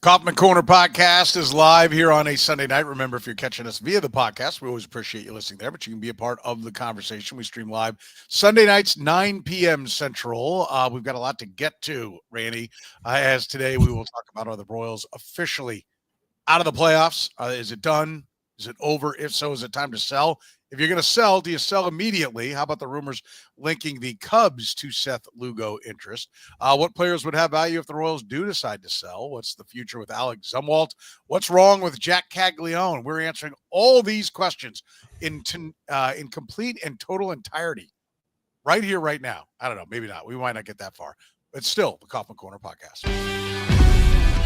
Kaufman Corner podcast is live here on a Sunday night. Remember, if you're catching us via the podcast, we always appreciate you listening there, but you can be a part of the conversation. We stream live Sunday nights, 9 p.m. Central. We've got a lot to get to, Rany, as today we will talk about are the Royals officially out of the playoffs? Is it done? Is it over? If so, is it time to sell? If you're going to sell, do you sell immediately? How about the rumors linking the Cubs to Seth Lugo interest? What players would have value if the Royals do decide to sell? What's the future with Alec Zumwalt? What's wrong with Jac Caglianone? We're answering all these questions in complete and total entirety right here, right now. I don't know. Maybe not. We might not get that far. But still, the Kaufman Corner podcast.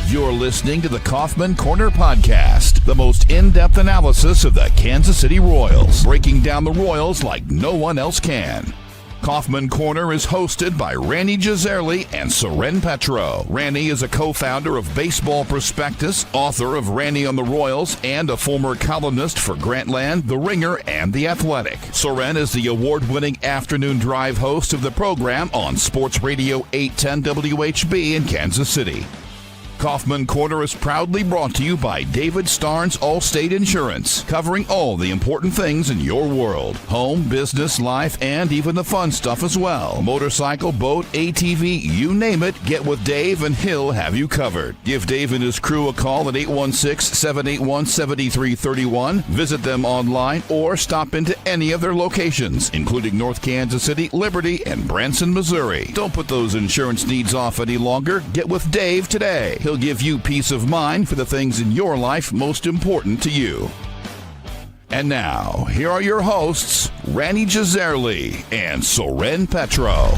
You're listening to the Kaufman Corner Podcast, the most in-depth analysis of the Kansas City Royals, breaking down the Royals like no one else can. Kaufman Corner is hosted by Rany Jazayerli and Soren Petro. Rany is a co-founder of Baseball Prospectus, author of Rany on the Royals, and a former columnist for Grantland, The Ringer, and The Athletic. Soren is the award-winning afternoon drive host of the program on Sports Radio 810 WHB in Kansas City. Kaufman Corner is proudly brought to you by David Starnes Allstate Insurance, covering all the important things in your world. Home, business, life, and even the fun stuff as well. Motorcycle, boat, ATV, you name it, get with Dave and he'll have you covered. Give Dave and his crew a call at 816-781-7331. Visit them online or stop into any of their locations, including North Kansas City, Liberty, and Branson, Missouri. Don't put those insurance needs off any longer. Get with Dave today. He'll give you peace of mind for the things in your life most important to you. And now, here are your hosts, Rany Jazayerli and Soren Petro.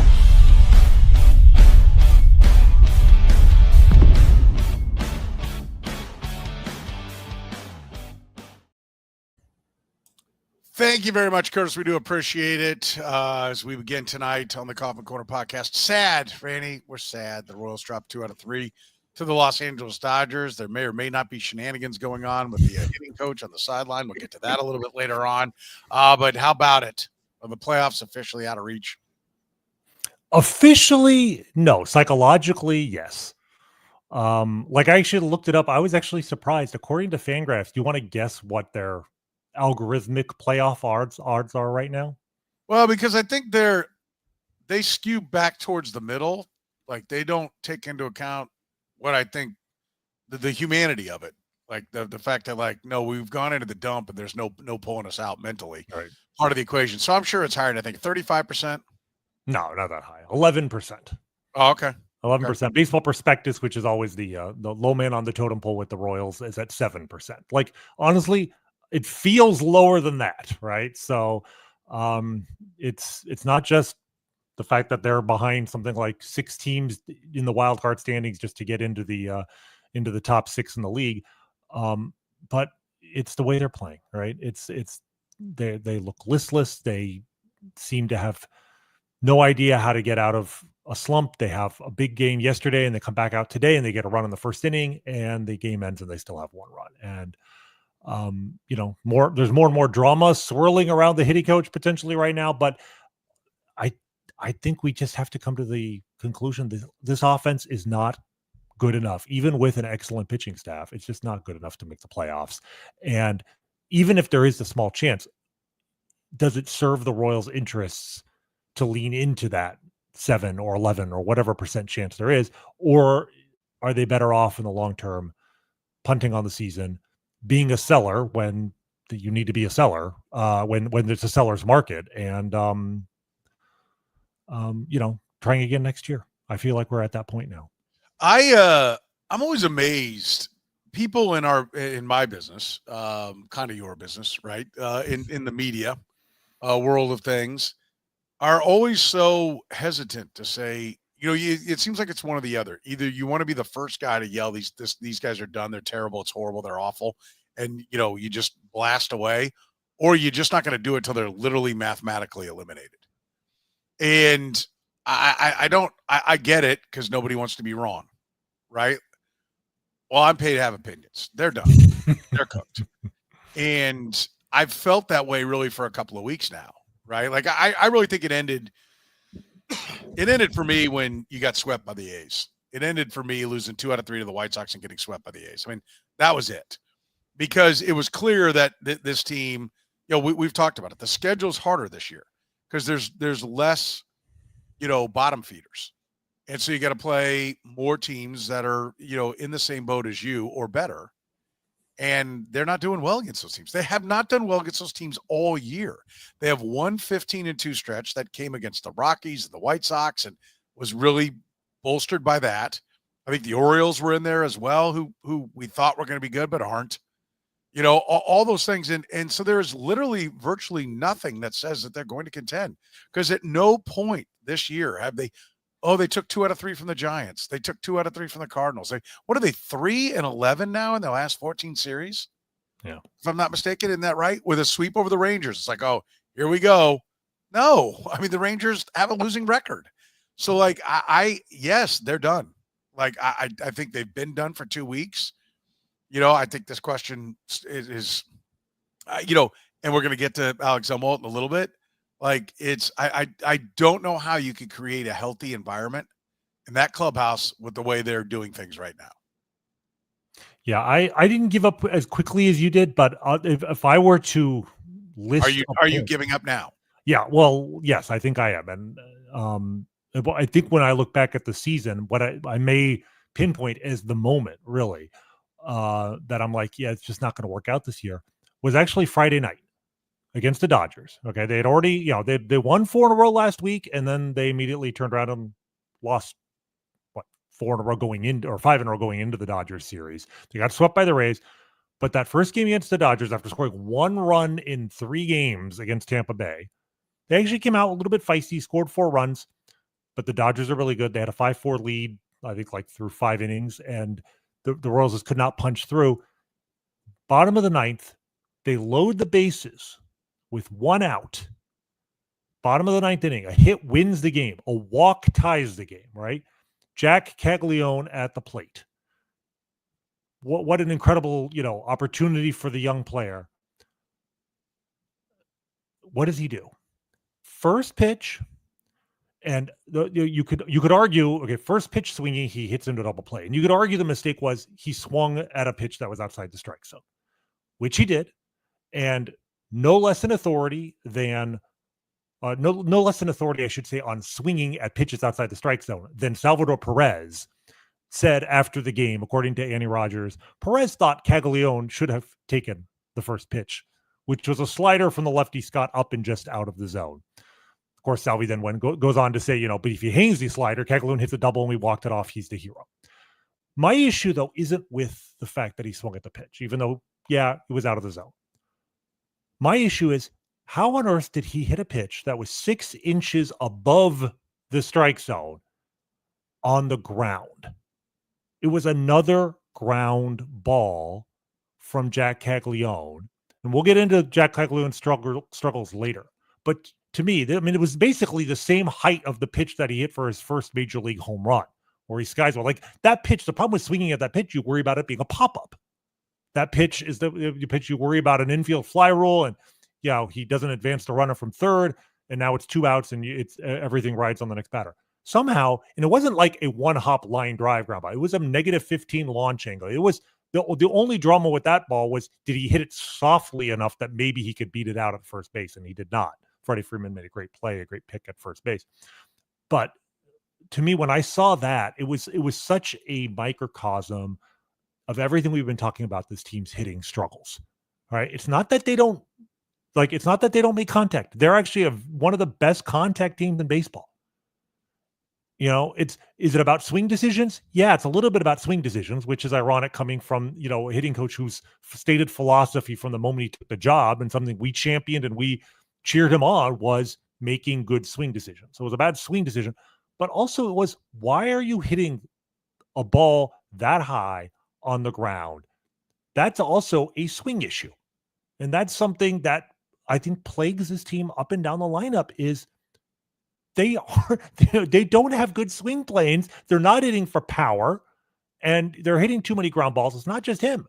Thank you very much, Curtis. We do appreciate it as we begin tonight on the Kaufman Corner podcast. Sad, Rany, we're sad. The Royals dropped 2 out of 3 to the Los Angeles Dodgers. There may or may not be shenanigans going on with the hitting coach on the sideline. We'll get to that a little bit later on. But how about it? Are the playoffs officially out of reach? Officially, no. Psychologically, yes. Like I actually looked it up. I was actually surprised. According to Fangraphs, do you want to guess what their algorithmic playoff odds are right now? Well, because I think they skew back towards the middle. Like they don't take into account what I think the humanity of it, like the fact that like, no, we've gone into the dump and there's no pulling us out mentally. Right. Part of the equation. So I'm sure it's higher than I think 35%. No, not that high. 11%. Oh, okay. 11%. Okay. Baseball Prospectus, which is always the low man on the totem pole with the Royals, is at 7%. Like honestly, it feels lower than that, right? So it's not just the fact that they're behind something like 6 teams in the wild card standings just to get into the top 6 in the league. But it's the way they're playing, right? They look listless. They seem to have no idea how to get out of a slump. They have a big game yesterday and they come back out today and they get a run in the first inning and the game ends and they still have 1 run. And there's more and more drama swirling around the hitting coach potentially right now, but I think we just have to come to the conclusion that this offense is not good enough, even with an excellent pitching staff. It's just not good enough to make the playoffs. And even if there is a small chance, does it serve the Royals' interests to lean into that 7 or 11 or whatever percent chance there is? Or are they better off in the long term punting on the season, being a seller when you need to be a seller, when there's a seller's market, and trying again next year? I feel like we're at that point now. I'm always amazed. People in my business, kind of your business, right? In the media world of things, are always so hesitant to say, it seems like it's one or the other. Either you want to be the first guy to yell, these guys are done, they're terrible, it's horrible, they're awful, and you just blast away, or you're just not going to do it till they're literally mathematically eliminated. And I get it because nobody wants to be wrong, right? Well, I'm paid to have opinions. They're done. They're cooked. And I've felt that way really for a couple of weeks now, right? Like I really think it ended for me when you got swept by the A's. It ended for me losing 2 out of 3 to the White Sox and getting swept by the A's. I mean, that was it. Because it was clear that this team, we've talked about it. The schedule's harder this year because there's less, bottom feeders. And so you got to play more teams that are, in the same boat as you or better. And they're not doing well against those teams. They have not done well against those teams all year. They have one 15-2 stretch that came against the Rockies and the White Sox and was really bolstered by that. I think the Orioles were in there as well, who we thought were going to be good but aren't. All those things. And so there is literally virtually nothing that says that they're going to contend because at no point this year have they took 2 out of 3 from the Giants. They took 2 out of 3 from the Cardinals. What are they, 3-11 now in the last 14 series? Yeah. If I'm not mistaken, isn't that right? With a sweep over the Rangers. It's like, oh, here we go. No, I mean, the Rangers have a losing record. So yes, they're done. I think they've been done for 2 weeks. I think this question is and we're going to get to Alec Zumwalt in a little bit. I don't know how you could create a healthy environment in that clubhouse with the way they're doing things right now. Yeah, I didn't give up as quickly as you did, but if I were to list, are you giving up now? Yeah, well, yes, I think I am, and I think when I look back at the season, what I may pinpoint as the moment really. That I'm like, yeah, it's just not going to work out this year, was actually Friday night against the Dodgers. Okay. They had already, they won 4 in a row last week, and then they immediately turned around and lost 4 in a row going into, or 5 in a row going into the Dodgers series. They got swept by the Rays, but that first game against the Dodgers, after scoring 1 run in 3 games against Tampa Bay, they actually came out a little bit feisty, scored 4 runs, but the Dodgers are really good. They had a 5-4 lead, I think through 5 innings, and the Royals just could not punch through. Bottom of the 9th, they load the bases with 1 out. Bottom of the 9th inning, a hit wins the game. A walk ties the game, right? Jac Caglianone at the plate. What an incredible, opportunity for the young player. What does he do? First pitch, and you could argue, okay, first pitch swinging, he hits into a double play. And you could argue the mistake was he swung at a pitch that was outside the strike zone, which he did. And no less an authority than, no less an authority, I should say, on swinging at pitches outside the strike zone than Salvador Perez said after the game, according to Annie Rogers. Perez thought Caglianone should have taken the first pitch, which was a slider from the lefty Scott up and just out of the zone. Of course, Salvi then goes on to say, but if he hangs the slider, Caglianone hits a double and we walked it off, he's the hero. My issue, though, isn't with the fact that he swung at the pitch, even though, yeah, it was out of the zone. My issue is, how on earth did he hit a pitch that was 6 inches above the strike zone on the ground? It was another ground ball from Jac Caglianone. And we'll get into Jac Caglianone's struggles later. But to me, it was basically the same height of the pitch that he hit for his first major league home run, where he skies well. Like that pitch, the problem with swinging at that pitch, you worry about it being a pop-up. That pitch is the pitch you worry about an infield fly rule, and he doesn't advance the runner from third, and now it's 2 outs, and it's everything rides on the next batter. Somehow, and it wasn't like a 1-hop line drive ground ball. It was a -15 launch angle. It was the only drama with that ball was, did he hit it softly enough that maybe he could beat it out at first base, and he did not. Freddie Freeman made a great play, a great pick at first base. But to me, when I saw that, it was such a microcosm of everything we've been talking about this team's hitting struggles. All right. It's not that they don't make contact. They're actually one of the best contact teams in baseball. Is it about swing decisions? Yeah, it's a little bit about swing decisions, which is ironic coming from, a hitting coach whose stated philosophy from the moment he took the job, and something we championed and we cheered him on, was making good swing decisions. So it was a bad swing decision, but also it was, why are you hitting a ball that high on the ground? That's also a swing issue. And that's something that I think plagues this team up and down the lineup, is they don't have good swing planes. They're not hitting for power, and they're hitting too many ground balls. It's not just him.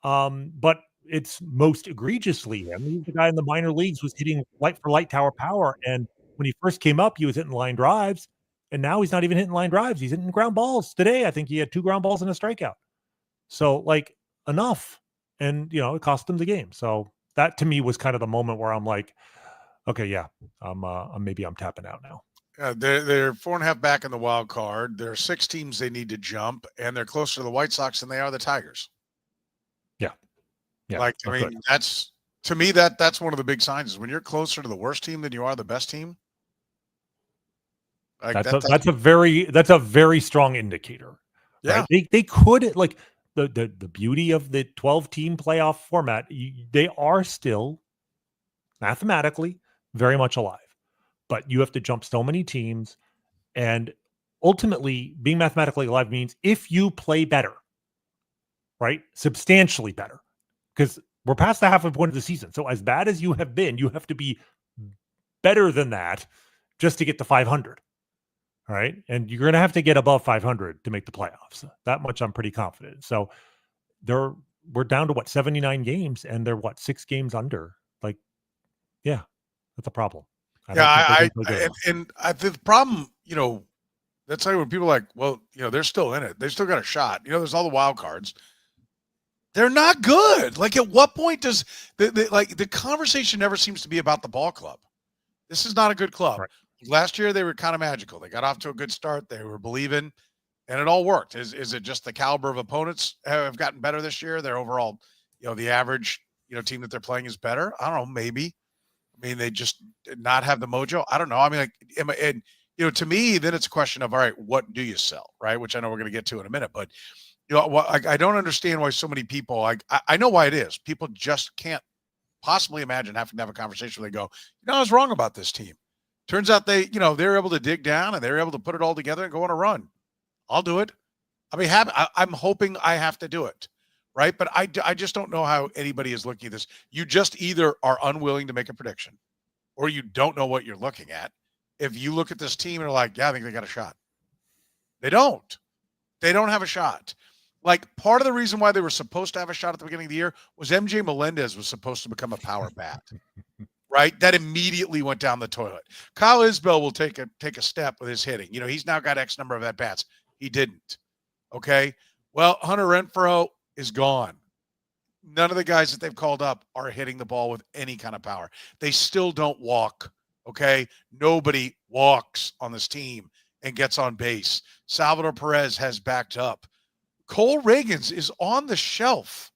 But it's most egregiously him. He's the guy in the minor leagues was hitting light tower power. And when he first came up, he was hitting line drives. And now he's not even hitting line drives. He's hitting ground balls. Today, I think he had 2 ground balls and a strikeout. So, like, enough. And, it cost him the game. So that to me was kind of the moment where I'm like, okay, yeah, maybe I'm tapping out now. They're 4.5 back in the wild card. There are 6 teams they need to jump, and they're closer to the White Sox than they are the Tigers. Yeah. Like, I mean, good. that's to me that's one of the big signs is when you're closer to the worst team than you are the best team. Like that's a very strong indicator. Yeah. Right? They could, like, the beauty of the 12-team playoff format, they are still mathematically very much alive. But you have to jump so many teams, and ultimately being mathematically alive means if you play better, right? Substantially better, because we're past the halfway point of the season. So as bad as you have been, you have to be better than that just to get to 500. All right. And you're going to have to get above 500 to make the playoffs. That much I'm pretty confident. So we're down to 79 games, and they're 6 games under. Like, yeah, that's a problem. The problem, that's like when people are like, well, they're still in it. They still got a shot. There's all the wild cards. They're not good. Like, at what point does the conversation never seems to be about the ball club? This is not a good club. Right. Last year they were kind of magical. They got off to a good start. They were believing, and it all worked. Is it just the caliber of opponents have gotten better this year? Their overall, the average, team that they're playing is better. I don't know. Maybe. I mean, they just did not have the mojo. I don't know. I mean, to me, then it's a question of, all right, what do you sell, right? Which I know we're going to get to in a minute, but I don't understand why so many people. I know why it is. People just can't possibly imagine having to have a conversation where they go, I was wrong about this team. Turns out they were able to dig down and they were able to put it all together and go on a run. I'll do it. I'm hoping I have to do it. Right. But I just don't know how anybody is looking at this. You just either are unwilling to make a prediction or you don't know what you're looking at. If you look at this team and are like, yeah, I think they got a shot. They don't. They don't have a shot. Like, part of the reason why they were supposed to have a shot at the beginning of the year was MJ Melendez was supposed to become a power bat. Right? That immediately went down the toilet. Kyle Isbell will take a step with his hitting. He's now got X number of at-bats. He didn't. Okay? Well, Hunter Renfroe is gone. None of the guys that they've called up are hitting the ball with any kind of power. They still don't walk. Okay? Nobody walks on this team and gets on base. Salvador Perez has backed up. Cole Reagans is on the shelf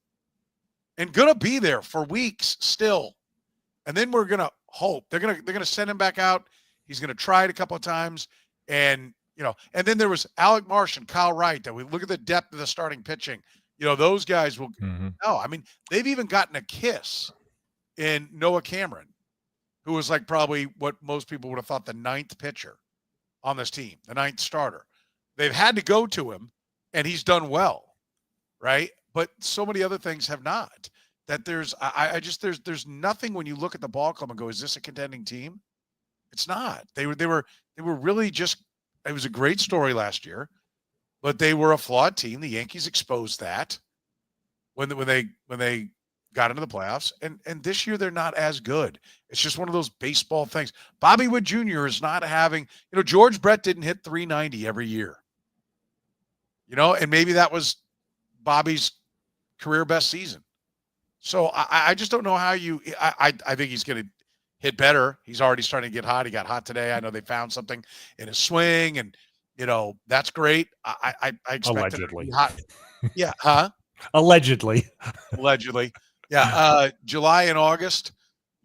and going to be there for weeks still. And then we're going to hope they're going to send him back out. He's going to try it a couple of times. And, and then there was Alec Marsh and Kyle Wright that we look at the depth of the starting pitching. Those guys will, no, I mean, they've even gotten a kiss in Noah Cameron, who was like probably what most people would have thought the 9th pitcher on this team, the 9th starter. They've had to go to him and he's done well. Right. But so many other things have not. That there's nothing when you look at the ball club and go, is this a contending team? It's not. They were really just. It was a great story last year, but they were a flawed team. The Yankees exposed that when they got into the playoffs, and this year they're not as good. It's just one of those baseball things. Bobby Wood Jr. is not having. George Brett didn't hit 390 every year. And maybe that was Bobby's career best season. So I just don't know how you – I think he's going to hit better. He's already starting to get hot. He got hot today. I know they found something in his swing, and, that's great. I expect him to be hot. Yeah, huh? Allegedly. Yeah, July and August,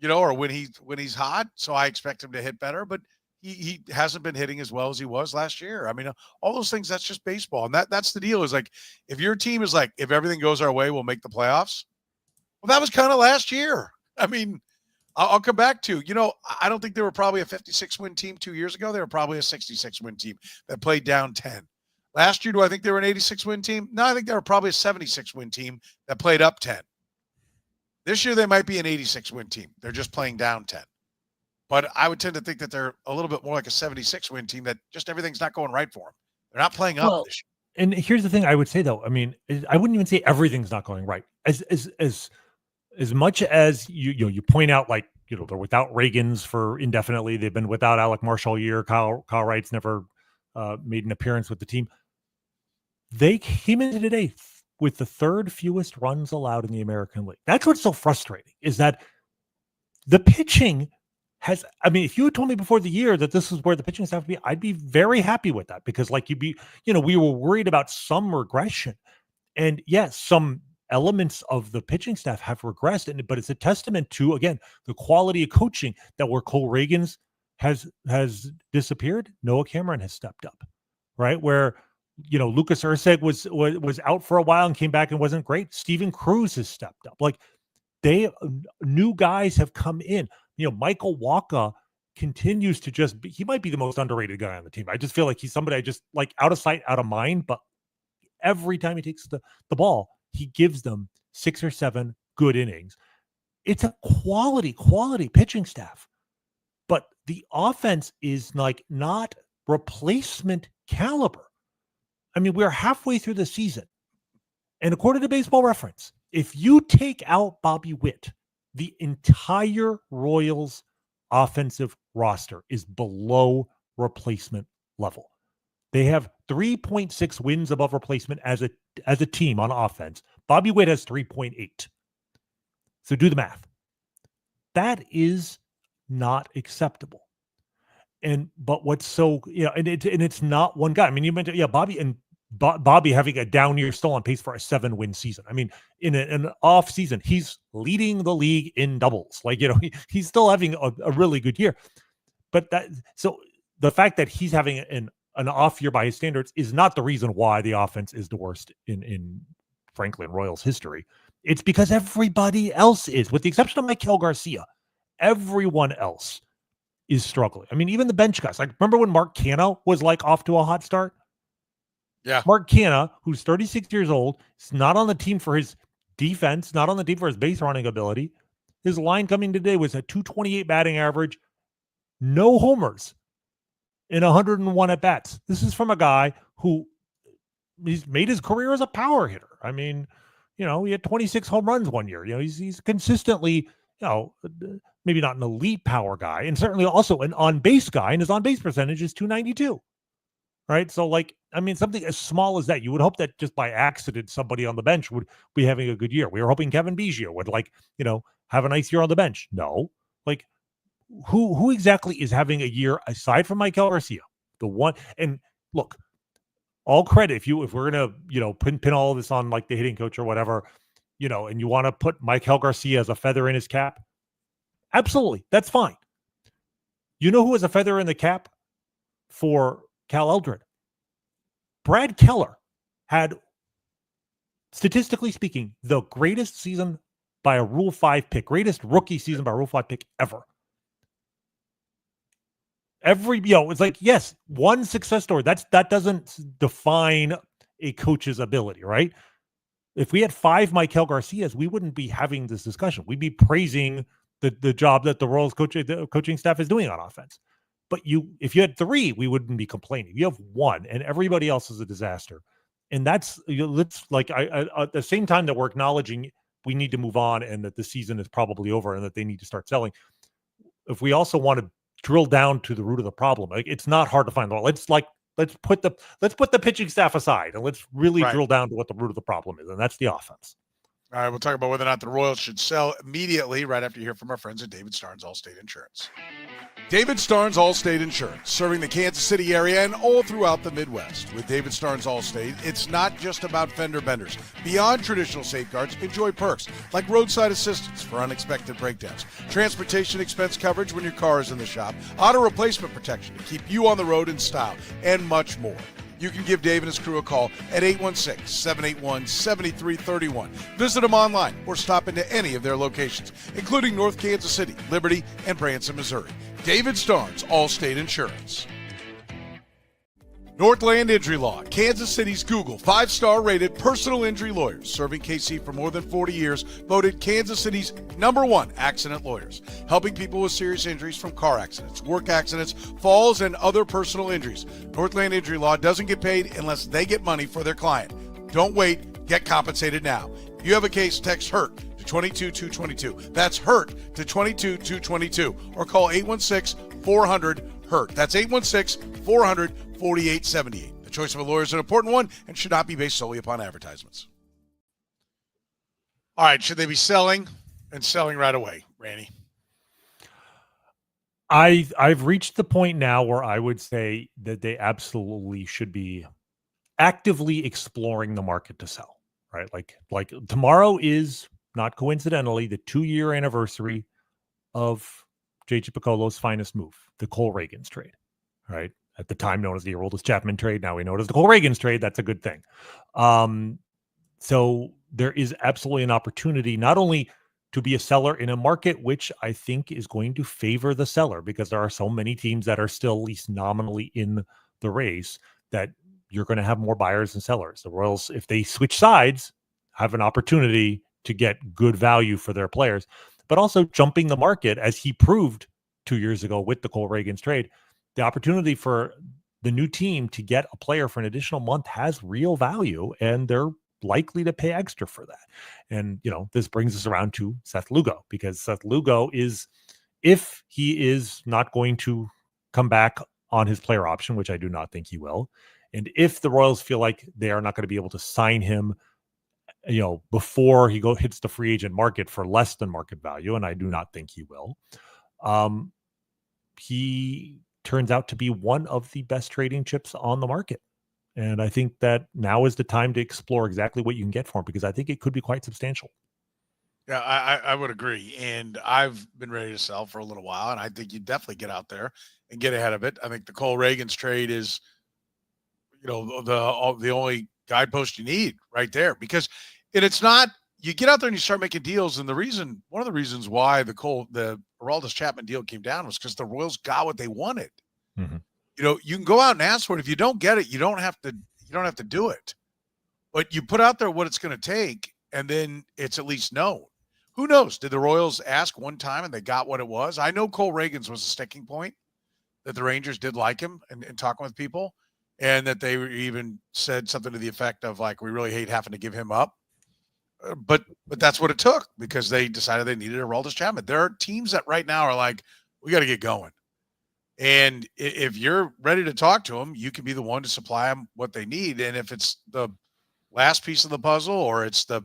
or when he's hot. So I expect him to hit better, but he hasn't been hitting as well as he was last year. I mean, all those things, that's just baseball. And that's the deal is like, if your team is like, if everything goes our way, we'll make the playoffs. Well, that was kind of last year. I mean, I'll come back to, I don't think they were probably a 56-win team 2 years ago. They were probably a 66-win team that played down 10. Last year, do I think they were an 86-win team? No, I think they were probably a 76-win team that played up 10. This year, they might be an 86-win team. They're just playing down 10. But I would tend to think that they're a little bit more like a 76-win team that just everything's not going right for them. They're not playing up this year. And here's the thing I would say, though. I mean, I wouldn't even say everything's not going right. As much as you point out, like, they're without Reagans for indefinitely. They've been without Alec Marsh all year. Kyle Wright's never made an appearance with the team. They came into today with the third fewest runs allowed in the American League. That's what's so frustrating, is that the pitching has, I mean, if you had told me before the year that this is where the pitching staff would be, I'd be very happy with that, because like we were worried about some regression. And yes, some elements of the pitching staff have regressed, but it's a testament to, again, the quality of coaching, that where Cole Reagans has disappeared, Noah Cameron has stepped up, right? Where, Lucas Erceg was out for a while and came back and wasn't great. Steven Cruz has stepped up. Like, new guys have come in. Michael Wacha continues to he might be the most underrated guy on the team. I just feel like he's somebody I just like, out of sight, out of mind, but every time he takes the ball, he gives them 6 or 7 good innings. It's a quality pitching staff, but the offense is like not replacement caliber. I mean, we're halfway through the season, and according to Baseball Reference, if you take out Bobby Witt, the entire Royals offensive roster is below replacement level. They have 3.6 wins above replacement as a team on offense. Bobby Witt has 3.8. So do the math. That is not acceptable. But what's so, and it's not one guy. I mean, you mentioned, Bobby having a down year, still on pace for a 7-win season. I mean, in an off season, he's leading the league in doubles. Like, he's still having a really good year. But so the fact that he's having an off year by his standards is not the reason why the offense is the worst in frankly, in Royals history. It's because everybody else is, with the exception of Maikel Garcia, everyone else is struggling. I mean, even the bench guys. Like, remember when Mark Canha was like off to a hot start? Yeah. Mark Canha, who's 36 years old, is not on the team for his defense, not on the team for his base running ability. His line coming today was a 228 batting average, no homers in 101 at bats. This is from a guy who he's made his career as a power hitter. I mean, he had 26 home runs one year. He's consistently, maybe not an elite power guy, and certainly also an on-base guy, and his on-base percentage is 292. Right. So, something as small as that, you would hope that just by accident, somebody on the bench would be having a good year. We were hoping Kevin Biggio would have a nice year on the bench. No, who exactly is having a year aside from Maikel Garcia? The one, and look, all credit, if we're going to, pin all of this on like the hitting coach or whatever, and you want to put Maikel Garcia as a feather in his cap. Absolutely. That's fine. You know who has a feather in the cap for Cal Eldred? Brad Keller had, statistically speaking, the greatest season by a Rule 5 pick, greatest rookie season by a Rule 5 pick ever. It's like, yes, one success story. That doesn't define a coach's ability, right? If we had 5 Maikel Garcias, we wouldn't be having this discussion. We'd be praising the job that the Royals coaching staff is doing on offense. But if you had 3, we wouldn't be complaining. You have 1, and everybody else is a disaster. And that's, at the same time that we're acknowledging we need to move on and that the season is probably over and that they need to start selling. If we also want to drill down to the root of the problem, it's not hard to find. Let's put the pitching staff aside and let's really drill down to what the root of the problem is, and that's the offense. All right, we'll talk about whether or not the Royals should sell immediately right after you hear from our friends at David Starnes Allstate Insurance. David Starnes Allstate Insurance, serving the Kansas City area and all throughout the Midwest. With David Starnes Allstate, it's not just about fender benders. Beyond traditional safeguards, enjoy perks like roadside assistance for unexpected breakdowns, transportation expense coverage when your car is in the shop, auto replacement protection to keep you on the road in style, and much more. You can give Dave and his crew a call at 816-781-7331. Visit them online or stop into any of their locations, including North Kansas City, Liberty, and Branson, Missouri. David Starnes, Allstate Insurance. Northland Injury Law, Kansas City's Google 5-star rated personal injury lawyers, serving KC for more than 40 years, voted Kansas City's #1 accident lawyers, helping people with serious injuries from car accidents, work accidents, falls, and other personal injuries. Northland Injury Law doesn't get paid unless they get money for their client. Don't wait, get compensated now. If you have a case, text HURT to 22222. That's HURT to 22222, or call 816-400-HURT. That's 816-400 4878. The choice of a lawyer is an important one and should not be based solely upon advertisements. All right, should they be selling and selling right away, Rany? I've reached the point now where I would say that they absolutely should be actively exploring the market to sell, right? Like tomorrow is, not coincidentally, the 2-year anniversary of J.J. Piccolo's finest move, the Cole Reagans trade, right? At the time known as the Aroldis Chapman trade. Now we know it as the Cole Reagans trade. That's a good thing. So there is absolutely an opportunity not only to be a seller in a market which I think is going to favor the seller, because there are so many teams that are still at least nominally in the race, that you're going to have more buyers and sellers. The Royals, if they switch sides, have an opportunity to get good value for their players, but also jumping the market, as he proved 2 years ago with the Cole Reagans trade. The opportunity for the new team to get a player for an additional month has real value, and they're likely to pay extra for that. And, this brings us around to Seth Lugo, because Seth Lugo is, if he is not going to come back on his player option, which I do not think he will, and if the Royals feel like they are not going to be able to sign him, before he hits the free agent market for less than market value, and I do not think he will, he turns out to be one of the best trading chips on the market. And I think that now is the time to explore exactly what you can get for him, because I think it could be quite substantial. Yeah, I would agree. And I've been ready to sell for a little while, and I think you definitely get out there and get ahead of it. I think the Cole Reagans trade is, the only guidepost you need right there, because it's not, you get out there and you start making deals. And one of the reasons why the Aroldis Chapman deal came down was because the Royals got what they wanted. Mm-hmm. You can go out and ask for it. If you don't get it, you don't have to do it. But you put out there what it's going to take, and then it's at least known. Who knows? Did the Royals ask one time and they got what it was? I know Cole Reagans was a sticking point, that the Rangers did like him and talking with people, and that they even said something to the effect of, like, we really hate having to give him up. But that's what it took, because they decided they needed Aroldis Chapman. There are teams that right now are like, we got to get going. And if you're ready to talk to them, you can be the one to supply them what they need. And if it's the last piece of the puzzle, or it's the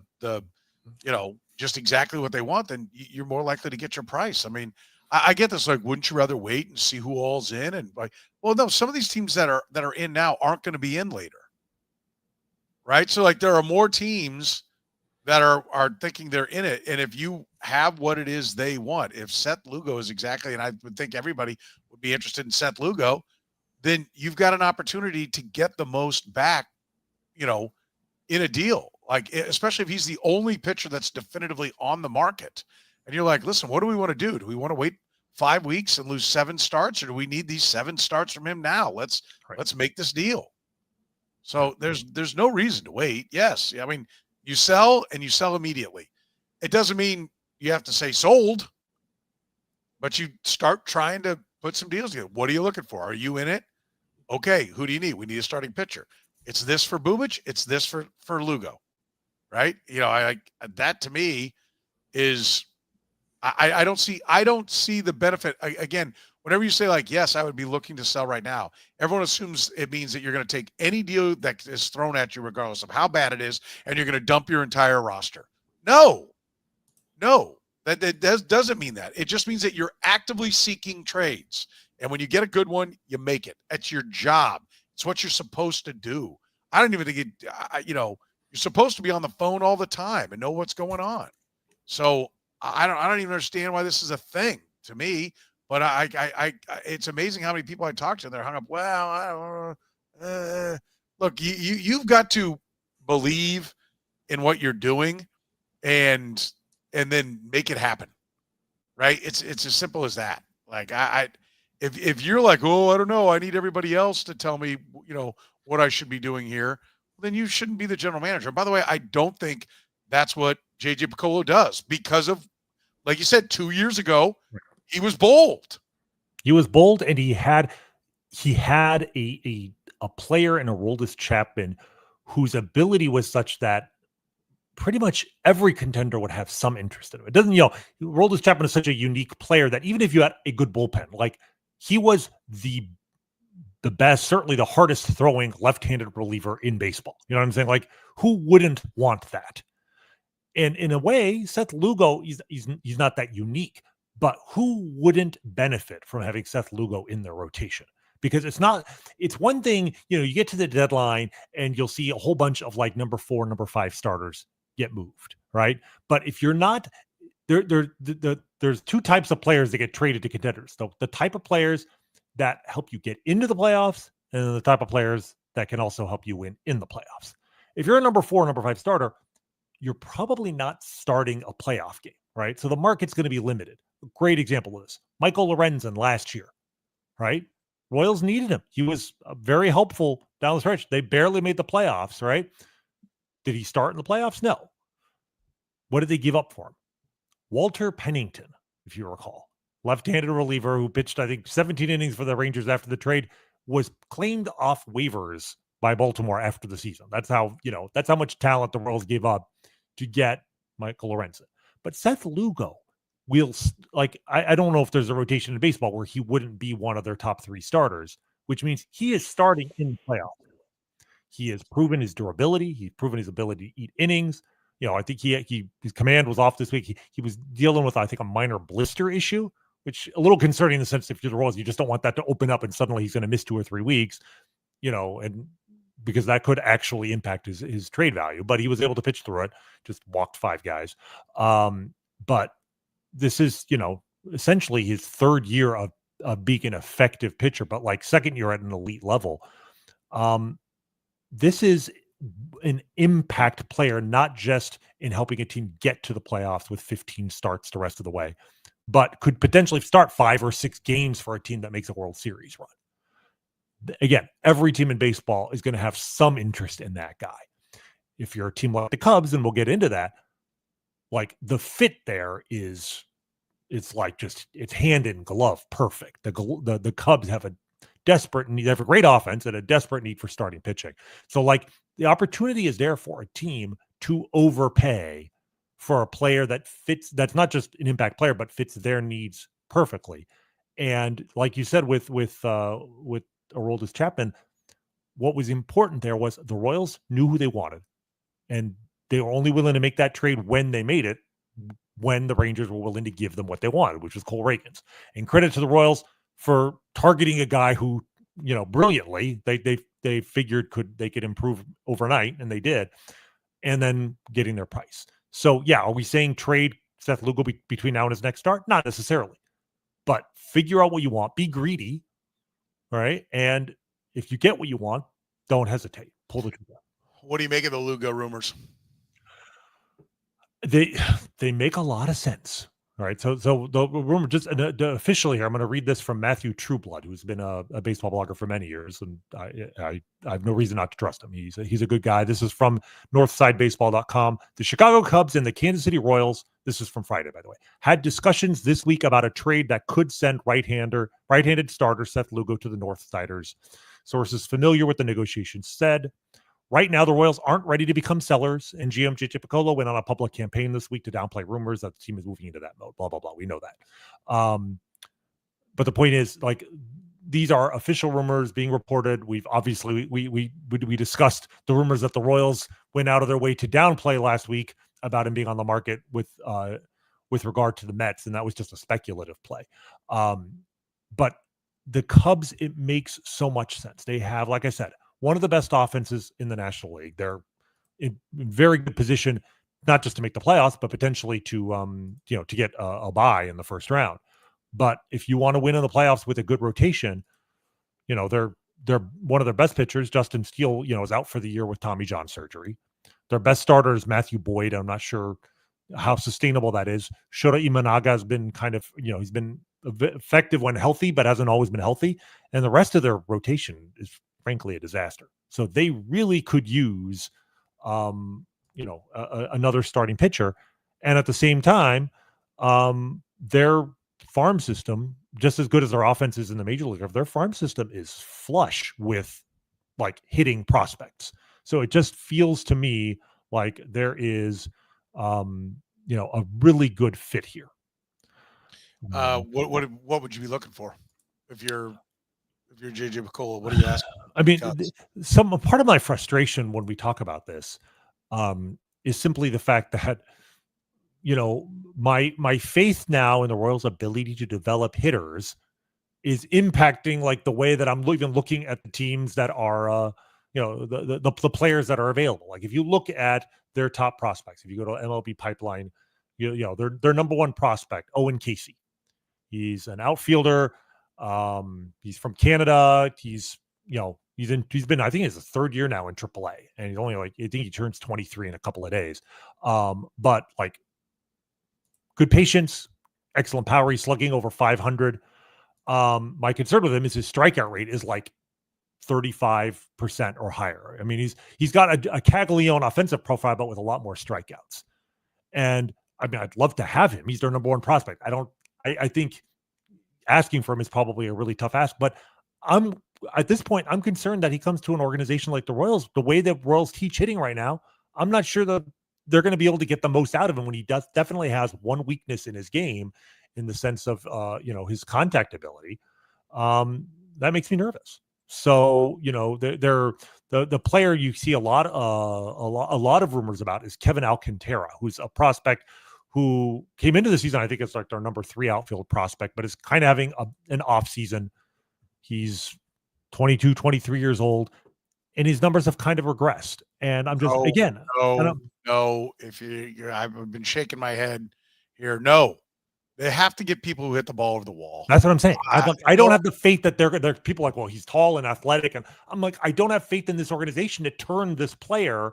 just exactly what they want, then you're more likely to get your price. I mean, I get this, like, wouldn't you rather wait and see who all's in? And like, well, no, some of these teams that are in now aren't going to be in later. Right. So, like, there are more teams that are thinking they're in it. And if you have what it is they want, if Seth Lugo is exactly, and I would think everybody would be interested in Seth Lugo, then you've got an opportunity to get the most back, in a deal. Like, especially if he's the only pitcher that's definitively on the market. And you're like, listen, what do we want to do? Do we want to wait 5 weeks and lose 7 starts, or do we need these 7 starts from him now? Let's make this deal. So there's no reason to wait. Yes. I mean, you sell, and you sell immediately. It doesn't mean you have to say sold, but you start trying to put some deals together. What are you looking for? Are you in it? Okay, who do you need? We need a starting pitcher. It's this for Bubic. It's this for Lugo, right? That to me is, I don't see the benefit. Again, whenever you say, like, yes, I would be looking to sell right now, everyone assumes it means that you're going to take any deal that is thrown at you, regardless of how bad it is, and you're going to dump your entire roster. No, that doesn't mean that. It just means that you're actively seeking trades. And when you get a good one, you make it. That's your job. It's what you're supposed to do. I don't even think you're supposed to be on the phone all the time and know what's going on. So I don't even understand why this is a thing to me. But I it's amazing how many people I talk to, and they're hung up. Well, I don't know. Look, you've got to believe in what you're doing, and then make it happen, right? It's as simple as that. Like, if you're like, oh, I don't know, I need everybody else to tell me, what I should be doing here, then you shouldn't be the general manager. And by the way, I don't think that's what J.J. Piccolo does, because of, like you said, 2 years ago, he was bold. He was bold, and he had a player in Aroldis Chapman whose ability was such that pretty much every contender would have some interest in him. It doesn't, Aroldis Chapman is such a unique player that even if you had a good bullpen, like, he was the the best, certainly the hardest throwing left-handed reliever in baseball. You know what I'm saying? Like, who wouldn't want that? And in a way, Seth Lugo, he's not that unique, but who wouldn't benefit from having Seth Lugo in their rotation? Because it's one thing, you get to the deadline and you'll see a whole bunch of like number 4, number 5 starters get moved, right? But if you're not, there's two types of players that get traded to contenders. So the type of players that help you get into the playoffs, and then the type of players that can also help you win in the playoffs. If you're a number 4, number 5 starter, you're probably not starting a playoff game, right? So the market's going to be limited. A great example of this, Michael Lorenzen last year, right? Royals needed him. He was very helpful down the stretch. They barely made the playoffs, right? Did he start in the playoffs? No. What did they give up for him? Walter Pennington, if you recall, left-handed reliever who pitched, I think, 17 innings for the Rangers after the trade, was claimed off waivers by Baltimore after the season. That's how much talent the Royals gave up to get Michael Lorenzen. But Seth Lugo I don't know if there's a rotation in baseball where he wouldn't be one of their top 3 starters, which means he is starting in the playoffs. He has proven his durability. He's proven his ability to eat innings. I think his command was off this week. He was dealing with, I think, a minor blister issue, which a little concerning in the sense if you're the Royals, you just don't want that to open up and suddenly he's going to miss 2 or 3 weeks, and because that could actually impact his trade value. But he was able to pitch through it, just walked 5 guys. But this is, essentially his 3rd year of being an effective pitcher, but like 2nd year at an elite level. This is an impact player, not just in helping a team get to the playoffs with 15 starts the rest of the way, but could potentially start 5 or 6 games for a team that makes a World Series run. Again, every team in baseball is going to have some interest in that guy. If you're a team like the Cubs, and we'll get into that, like the fit there it's hand in glove perfect. The Cubs have a desperate need. They have a great offense and a desperate need for starting pitching. So like the opportunity is there for a team to overpay for a player that fits, that's not just an impact player, but fits their needs perfectly. And like you said, with Aroldis Chapman, what was important there was the Royals knew who they wanted, and they were only willing to make that trade when they made it, when the Rangers were willing to give them what they wanted, which was Cole Reagans. And credit to the Royals for targeting a guy who, brilliantly, they figured they could improve overnight, and they did, and then getting their price. So yeah, are we saying trade Seth Lugo between now and his next start? Not necessarily, but figure out what you want, be greedy, right? And if you get what you want, don't hesitate, pull the trigger. What do you make of the Lugo rumors? They make a lot of sense. All right. So the rumor, just officially here, I'm going to read this from Matthew Trueblood, who's been a baseball blogger for many years, and I have no reason not to trust him. He's a good guy. This is from NorthsideBaseball.com. The Chicago Cubs and the Kansas City Royals, this is from Friday, by the way, had discussions this week about a trade that could send right-handed starter Seth Lugo to the Northsiders. Sources familiar with the negotiations said, right now, the Royals aren't ready to become sellers, and GM J.J. Piccolo went on a public campaign this week to downplay rumors that the team is moving into that mode, blah, blah, blah. We know that. But the point is, like, these are official rumors being reported. We've obviously, we discussed the rumors that the Royals went out of their way to downplay last week about him being on the market with regard to the Mets, and that was just a speculative play. But the Cubs, it makes so much sense. They have, like I said, one of the best offenses in the National League. They're in very good position, not just to make the playoffs, but potentially to get a bye in the first round. But if you want to win in the playoffs with a good rotation, they're one of their best pitchers. Justin Steele, is out for the year with Tommy John surgery. Their best starter is Matthew Boyd. I'm not sure how sustainable that is. Shota Imanaga has been kind of, he's been effective when healthy, but hasn't always been healthy. And the rest of their rotation is frankly a disaster. So they really could use, another starting pitcher. And at the same time, their farm system, just as good as their offense is in the major league, their farm system is flush with like hitting prospects. So it just feels to me like there is, a really good fit here. What would you be looking for if you're if you're JJ McCullough? What are you asking? I mean, some part of my frustration when we talk about this is simply the fact that my faith now in the Royals' ability to develop hitters is impacting like the way that I'm even looking at the teams that are the players that are available. Like if you look at their top prospects, if you go to MLB Pipeline, their number one prospect, Owen Casey. He's an outfielder. He's from Canada. He's been, I think it's his third year now in AAA, and he's only I think he turns 23 in a couple of days. But like good patience, excellent power. He's slugging over 500. My concern with him is his strikeout rate is like 35% or higher. I mean, he's got a Caglianone offensive profile, but with a lot more strikeouts. And I mean, I'd love to have him. He's their number one prospect. I think asking for him is probably a really tough ask, but at this point, I'm concerned that he comes to an organization like the Royals, the way that Royals teach hitting right now. I'm not sure that they're going to be able to get the most out of him when he definitely has one weakness in his game in the sense of, his contact ability. That makes me nervous. So, the player you see a lot of rumors about is Kevin Alcantara, who's a prospect who came into the season. I think it's like their number 3 outfield prospect, but is kind of having an off season. He's 22, 23 years old, and his numbers have kind of regressed. And I'm just, I've been shaking my head here. No, they have to get people who hit the ball over the wall. That's what I'm saying. I don't have the faith that they're people like, well, he's tall and athletic. And I'm like, I don't have faith in this organization to turn this player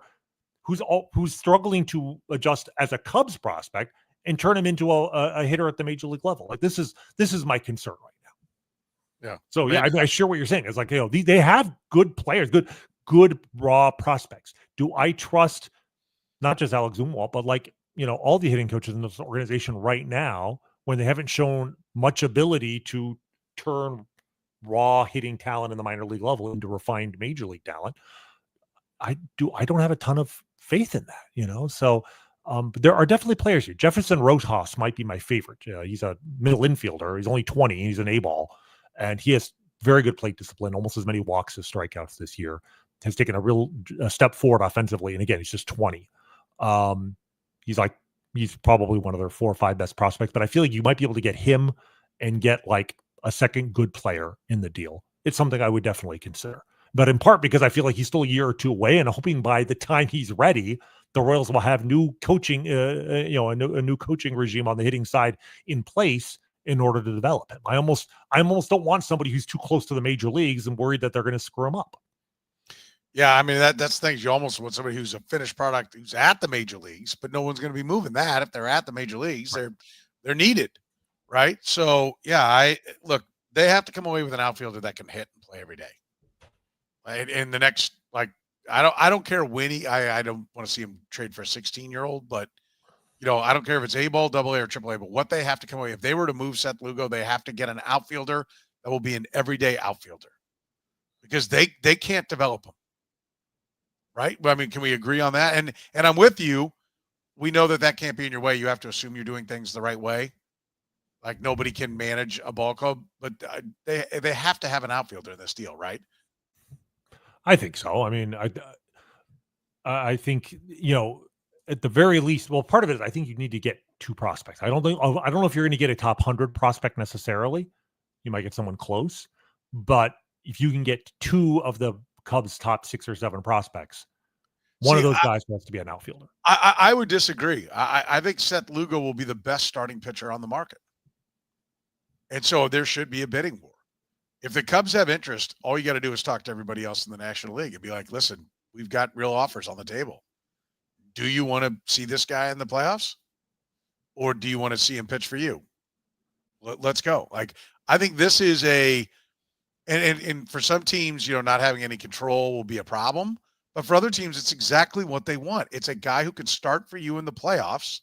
who's struggling to adjust as a Cubs prospect and turn him into a hitter at the major league level. Like this is my concern right now. Yeah. So I share what you're saying. It's like, they have good players, good raw prospects. Do I trust not just Alec Zumwalt, but all the hitting coaches in this organization right now when they haven't shown much ability to turn raw hitting talent in the minor league level into refined major league talent? I don't have a ton of faith in that, So but there are definitely players here. Jefferson Rojas might be my favorite. He's a middle infielder. He's only 20. He's an A-ball, and he has very good plate discipline, almost as many walks as strikeouts this year. Has taken a step forward offensively, and again, he's just 20. He's probably one of their 4 or 5 best prospects, but I feel like you might be able to get him and get like a second good player in the deal. It's something I would definitely consider. But in part because I feel like he's still a year or two away, and hoping by the time he's ready, the Royals will have new coaching, a new coaching regime on the hitting side in place in order to develop him. I almost don't want somebody who's too close to the major leagues and worried that they're going to screw him up. Yeah, I mean that's the thing. You almost want somebody who's a finished product who's at the major leagues, but no one's going to be moving that if they're at the major leagues. They're needed, right? So yeah, they have to come away with an outfielder that can hit and play every day. In the next, I don't care when I don't want to see him trade for a 16-year-old, but I don't care if it's A-ball, AA, or AAA. But what they have to come away, if they were to move Seth Lugo, they have to get an outfielder that will be an everyday outfielder because they can't develop him. Right? I mean, can we agree on that? And I'm with you. We know that can't be in your way. You have to assume you're doing things the right way. Like nobody can manage a ball club, but they have to have an outfielder in this deal, right? I think so. I mean, I think at the very least, well, part of it is I think you need to get 2 prospects. I don't know if you're going to get a top 100 prospect necessarily. You might get someone close, but if you can get 2 of the Cubs' top 6 or 7 prospects, one of those guys has to be an outfielder. I would disagree. I think Seth Lugo will be the best starting pitcher on the market. And so there should be a bidding war. If the Cubs have interest, all you got to do is talk to everybody else in the National League and be like, listen, we've got real offers on the table. Do you want to see this guy in the playoffs? Or do you want to see him pitch for you? Let's go. I think this is and for some teams, not having any control will be a problem. But for other teams, it's exactly what they want. It's a guy who can start for you in the playoffs,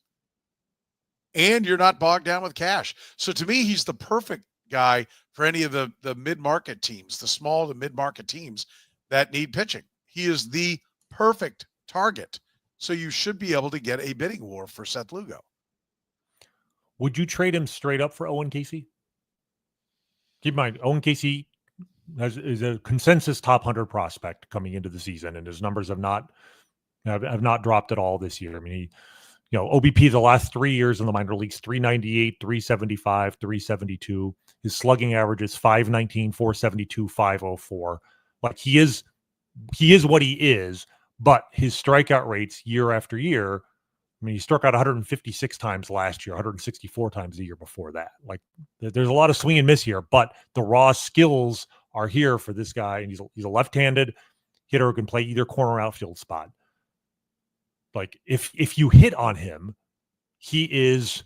and you're not bogged down with cash. So to me, he's the perfect guy for any of the mid-market teams, the small to mid-market teams that need pitching. He is the perfect target. So you should be able to get a bidding war for Seth Lugo. Would you trade him straight up for Owen Casey? Keep in mind, Owen Casey is a consensus top 100 prospect coming into the season, and his numbers have not dropped at all this year. I mean, OBP the last 3 years in the minor leagues, 398, 375, 372. His slugging average is 519, 472, 504. Like he is what he is, but his strikeout rates year after year. I mean, he struck out 156 times last year, 164 times the year before that. Like there's a lot of swing and miss here, but the raw skills are here for this guy. And he's a left-handed hitter who can play either corner or outfield spot. Like if you hit on him, he is,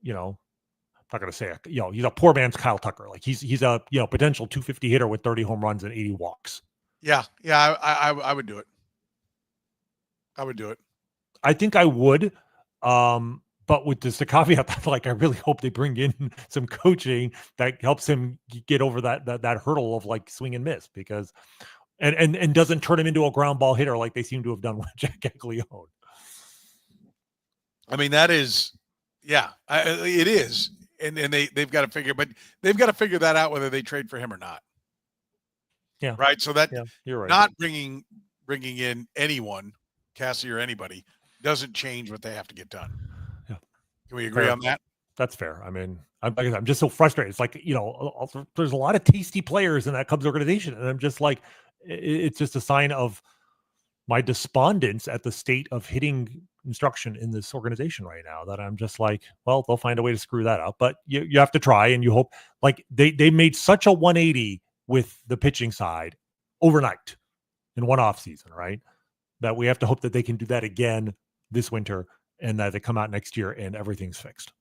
I'm not going to say, he's a poor man's Kyle Tucker. Like he's a, potential 250 hitter with 30 home runs and 80 walks. Yeah. I would do it. I would do it. I think I would. But with this, the caveat that I really hope they bring in some coaching that helps him get over that hurdle of like swing and miss, because and doesn't turn him into a ground ball hitter like they seem to have done with Jac Caglianone. I mean, that is, it is. And they've got to figure that out, whether they trade for him or not. Yeah. Right. So you're right. Not bringing in anyone, Cassie or anybody, doesn't change what they have to get done. Yeah. Can we agree on that? That's fair. I mean, I'm just so frustrated. It's like, there's a lot of tasty players in that Cubs organization. And I'm just like, it's just a sign of my despondence at the state of hitting instruction in this organization right now, that I'm just like, well, they'll find a way to screw that up. But you have to try, and you hope. Like they made such a 180 with the pitching side overnight in one off season, right? That we have to hope that they can do that again this winter, and that they come out next year and everything's fixed.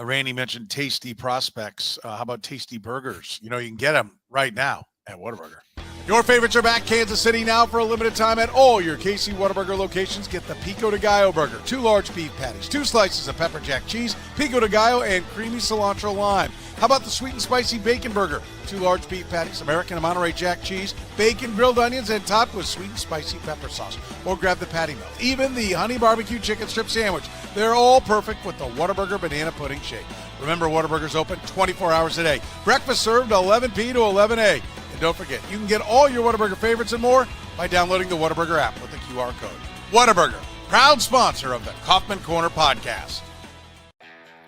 Randy mentioned tasty prospects. How about tasty burgers? You can get them right now at Whataburger. Your favorites are back. Kansas City now for a limited time at all your KC Whataburger locations. Get the Pico de Gallo burger, 2 large beef patties, 2 slices of pepper jack cheese, Pico de Gallo, and creamy cilantro lime. How about the sweet and spicy bacon burger, 2 large beef patties, American and Monterey Jack cheese, bacon, grilled onions, and topped with sweet and spicy pepper sauce. Or grab the patty melt. Even the honey barbecue chicken strip sandwich. They're all perfect with the Whataburger banana pudding shake. Remember, Whataburger's open 24 hours a day. Breakfast served 11p to 11a. And don't forget, you can get all your Whataburger favorites and more by downloading the Whataburger app with the QR code. Whataburger, proud sponsor of the Kaufman Corner podcast.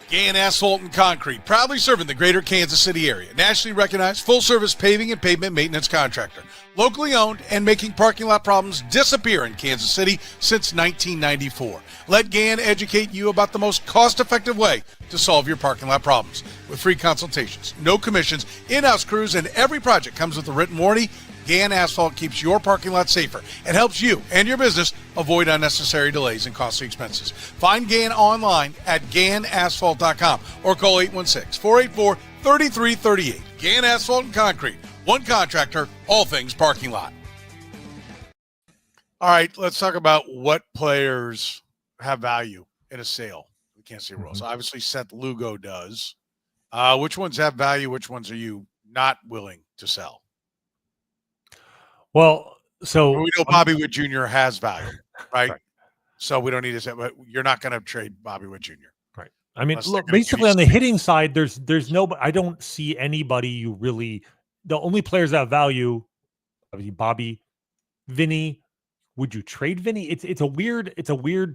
Gann Asphalt and Concrete, proudly serving the greater Kansas City area. Nationally recognized full-service paving and pavement maintenance contractor. Locally owned and making parking lot problems disappear in Kansas City since 1994. Let Gann educate you about the most cost-effective way to solve your parking lot problems. With free consultations, no commissions, in-house crews, and every project comes with a written warranty, Gann Asphalt keeps your parking lot safer and helps you and your business avoid unnecessary delays and costly expenses. Find Gann online at GannAsphalt.com or call 816-484-3338. Gann Asphalt and Concrete. One contractor, all things parking lot. All right, let's talk about what players have value in a sale. We can't see rules. Obviously, Seth Lugo does. Which ones have value? Which ones are you not willing to sell? Well, so we know Bobby Witt Jr. has value, right? So we don't need to say, but you're not going to trade Bobby Witt Jr. Right. I mean, look, basically on the hitting side, there's no, I don't see anybody you really, the only players that have value, obviously Bobby, Vinny. Would you trade Vinny? It's a weird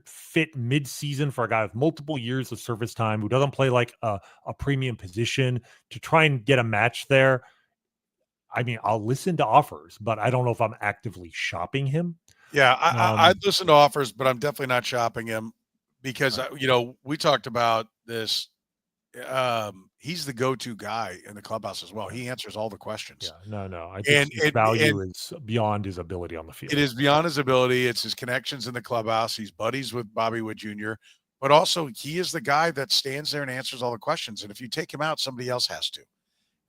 fit mid-season for a guy with multiple years of service time who doesn't play like a premium position to try and get a match there. I mean, I'll listen to offers, but I don't know if I'm actively shopping him. Yeah, I'd listen to offers, but I'm definitely not shopping him because, we talked about this. He's the go-to guy in the clubhouse as well. He answers all the questions. Yeah, no. I think his value is beyond his ability on the field. It is beyond his ability. It's his connections in the clubhouse. He's buddies with Bobby Witt Jr., but also he is the guy that stands there and answers all the questions. And if you take him out, somebody else has to.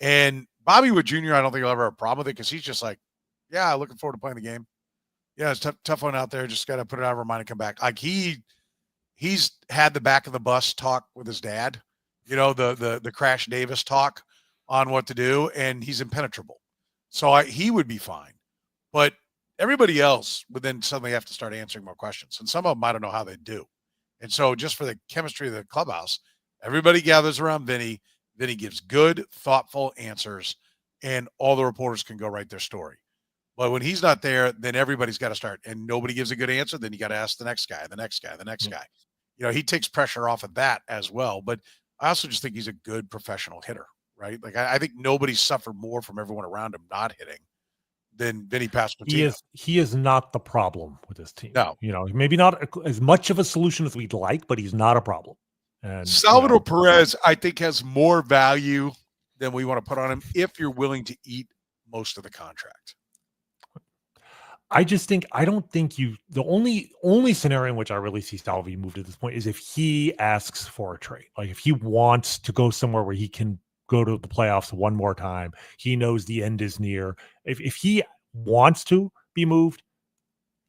And Bobby Witt Jr., I don't think he'll ever have a problem with it because he's just like, yeah, looking forward to playing the game. Yeah, it's tough one out there. Just got to put it out of our mind and come back. Like he's had the back of the bus talk with his dad, the Crash Davis talk on what to do, and he's impenetrable. So he would be fine. But everybody else would then suddenly have to start answering more questions. And some of them I don't know how they do. And so just for the chemistry of the clubhouse, everybody gathers around Vinny. Vinny gives good, thoughtful answers. and all the reporters can go write their story. But when he's not there, then everybody's got to start, and nobody gives a good answer. Then you got to ask the next guy, the next guy, the next guy. He takes pressure off of that as well. But I also just think he's a good professional hitter, right? Like I think nobody's suffered more from everyone around him not hitting than Vinny Pasquantino. He is not the problem with this team. No, maybe not as much of a solution as we'd like, but he's not a problem. And Salvador Perez, I think, has more value than we want to put on him if you're willing to eat most of the contract. I don't think the only scenario in which I really see Salvi moved at this point is if he asks for a trade. Like if he wants to go somewhere where he can go to the playoffs one more time, he knows the end is near. If he wants to be moved,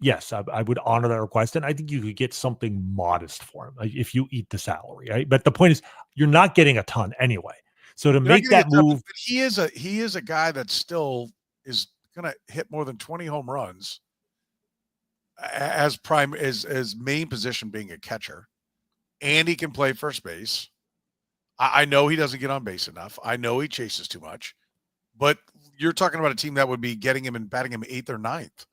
yes, I would honor that request. And I think you could get something modest for him if you eat the salary, right? But the point is you're not getting a ton anywy. So to make that move, but he is a guy that still is going to hit more than 20 home runs as main position being a catcher, and he can play first base. I know he doesn't get on base enough. I know he chases too much, but you're talking about a team that would be getting him and batting him 8th or 9th,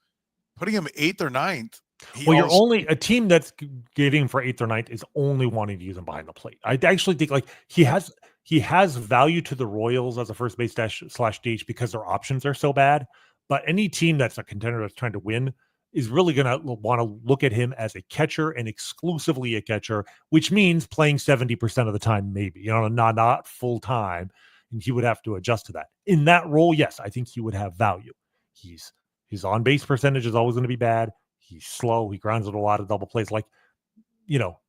putting him 8th or 9th. You're only a team that's getting for 8th or 9th is only wanting to use him behind the plate. I actually think like he has value to the Royals as a first base slash DH because their options are so bad. But any team that's a contender that's trying to win is really going to want to look at him as a catcher and exclusively a catcher, which means playing 70% of the time, maybe, not full time. And he would have to adjust to that. In that role, yes, I think he would have value. His on base percentage is always going to be bad. He's slow. He grounds out a lot of double plays. Like,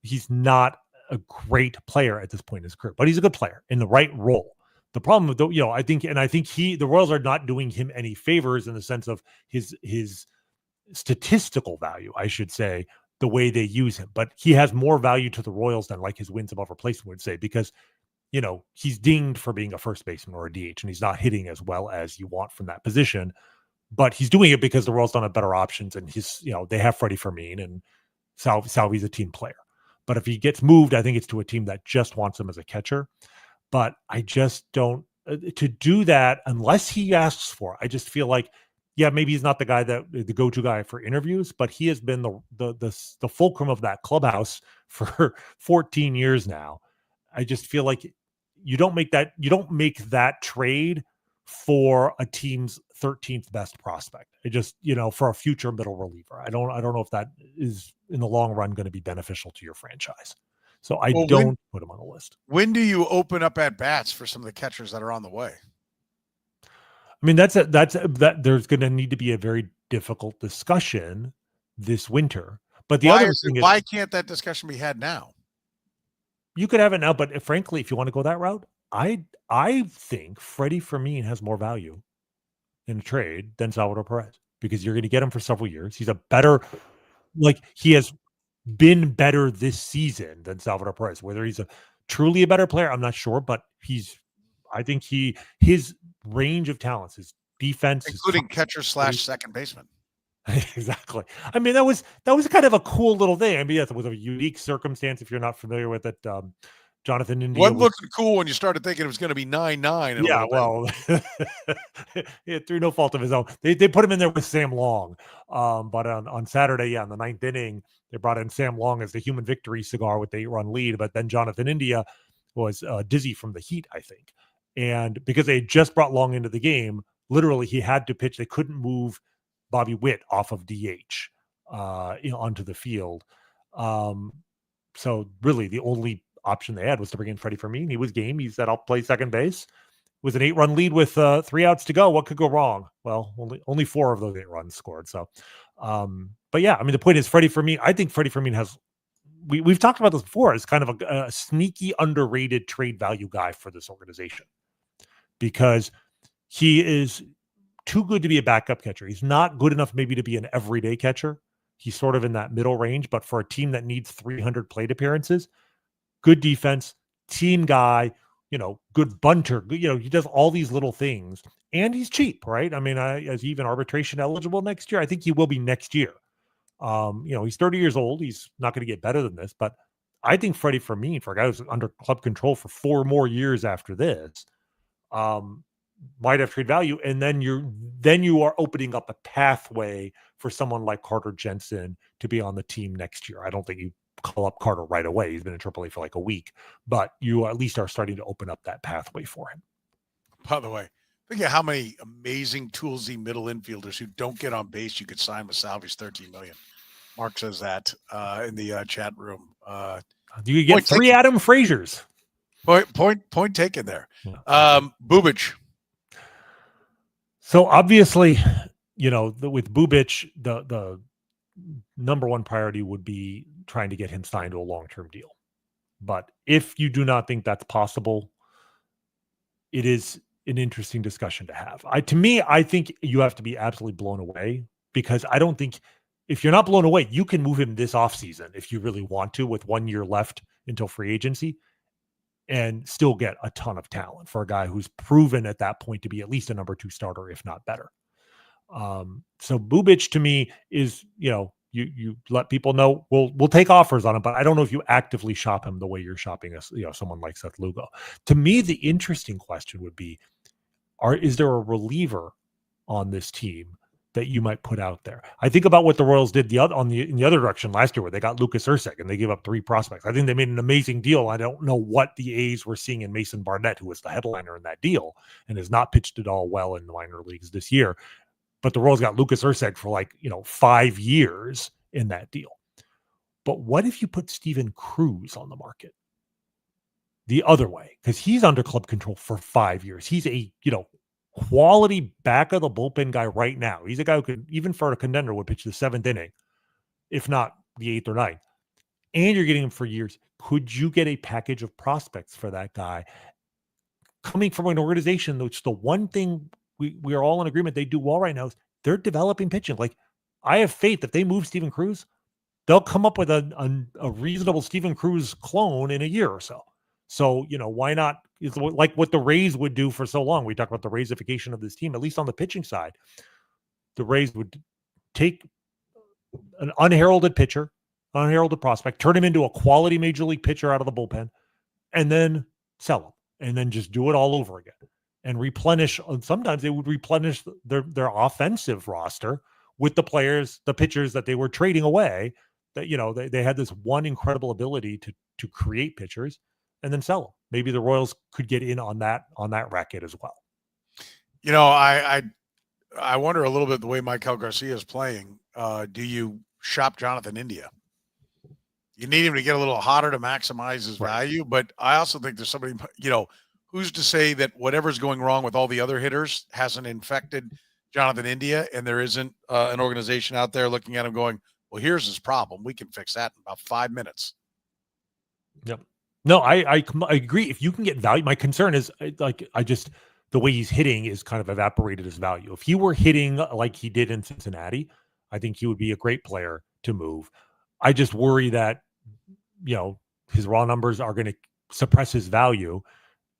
he's not a great player at this point in his career, but he's a good player in the right role. The problem with I think the Royals are not doing him any favors in the sense of his statistical value, I should say, the way they use him. But he has more value to the Royals than like his wins above replacement would say, because he's dinged for being a first baseman or a DH, and he's not hitting as well as you want from that position. But he's doing it because the Royals don't have better options, and they have Freddie Fermin, and Salvi's a team player. But if he gets moved, I think it's to a team that just wants him as a catcher. But I just don't to do that unless he asks for it. I just feel like, yeah, maybe he's not the go-to guy for interviews, but he has been the fulcrum of that clubhouse for 14 years now. I just feel like you don't make that trade for a team's 13th best prospect. It just, for a future middle reliever. I don't know if that is in the long run going to be beneficial to your franchise. So I don't put him on the list. When do you open up at bats for some of the catchers that are on the way? I mean, there's going to need to be a very difficult discussion this winter. But the other thing is, why can't that discussion be had now? You could have it now, but frankly, if you want to go that route, I think Freddie Fermin has more value in a trade than Salvador Perez, because you're going to get him for several years. He's he has been better this season than Salvador Perez. Whether he's truly a better player, I'm not sure, but I think his range of talents, his defense, including catcher / second baseman. Exactly. I mean, that was kind of a cool little thing. I mean, yes, it was a unique circumstance. If you're not familiar with it, Jonathan India wasn't looking cool when you started thinking it was going to be 9-9. Yeah, well, through no fault of his own. They put him in there with Sam Long. But on Saturday, in the 9th inning, they brought in Sam Long as the human victory cigar with the 8-run lead. But then Jonathan India was dizzy from the heat, I think. And because they had just brought Long into the game, literally he had to pitch. They couldn't move Bobby Witt off of DH onto the field. So really the only option they had was to bring in Freddie Fermin. He was game. He said, I'll play second base. With an 8-run lead with 3 outs to go, what could go wrong? Well, only 4 of those 8 runs scored. So, but yeah, I mean, the point is Freddie Fermin, I think Freddie Fermin has, we've talked about this before, as kind of a sneaky underrated trade value guy for this organization, because he is too good to be a backup catcher. He's not good enough maybe to be an everyday catcher. He's sort of in that middle range, but for a team that needs 300 plate appearances, good defense, team guy, good bunter, he does all these little things, and he's cheap, right? I mean, is he even arbitration eligible next year? I think he will be next year. He's 30 years old. He's not going to get better than this, but I think Freddie Fermin, for a guy who's under club control for 4 more years after this, might have trade value, and then you are opening up a pathway for someone like Carter Jensen to be on the team next year. I don't think you call up Carter right away. He's been in AAA for like a week, but you at least are starting to open up that pathway for him. By the way, think of how many amazing toolsy middle infielders who don't get on base you could sign with salaries $13 million. Mark says that in the chat room. You get three Adam Frazier's. Point taken there. Bubic. So obviously, with Bubic, the number one priority would be trying to get him signed to a long-term deal. But if you do not think that's possible, it is an interesting discussion to have. I think you have to be absolutely blown away, because I don't think, if you're not blown away, you can move him this offseason if you really want to, with 1 year left until free agency, and still get a ton of talent for a guy who's proven at that point to be at least a number 2 starter, if not better. So Bubic to me is, you let people know we'll take offers on him, but I don't know if you actively shop him the way you're shopping someone like Seth Lugo. To me, the interesting question would be, is there a reliever on this team that you might put out there? I think about what the Royals did in the other direction last year, where they got Lucas Erceg and they gave up 3 prospects. I think they made an amazing deal. I don't know what the A's were seeing in Mason Barnett, who was the headliner in that deal and has not pitched at all well in the minor leagues this year. But the Royals got Lucas Erceg for 5 years in that deal. But what if you put Steven Cruz on the market the other way? Because he's under club control for 5 years. He's a, quality back of the bullpen guy right now. He's a guy who could, even for a contender, would pitch the 7th inning, if not the 8th or 9th. And you're getting him for years. Could you get a package of prospects for that guy coming from an organization which the one thing we are all in agreement they do well right now is they're developing pitching? I have faith if they move Steven Cruz, they'll come up with a reasonable Steven Cruz clone in a year or so. So, why not? It's like what the Rays would do for so long. We talk about the Raysification of this team, at least on the pitching side. The Rays would take an unheralded pitcher, unheralded prospect, turn him into a quality major league pitcher out of the bullpen, and then sell him, and then just do it all over again and replenish. Sometimes they would replenish their offensive roster with the pitchers that they were trading away. That they had this one incredible ability to create pitchers and then sell them. Maybe the Royals could get in on that racket as well. I wonder a little bit the way Maikel Garcia is playing. Do you shop Jonathan India? You need him to get a little hotter to maximize his value, but I also think there's somebody, who's to say that whatever's going wrong with all the other hitters hasn't infected Jonathan India, and there isn't an organization out there looking at him going, well, here's his problem. We can fix that in about 5 minutes. Yep. No, I agree. If you can get value, my concern is the way he's hitting is kind of evaporated his value. If he were hitting like he did in Cincinnati, I think he would be a great player to move. I just worry that, his raw numbers are going to suppress his value.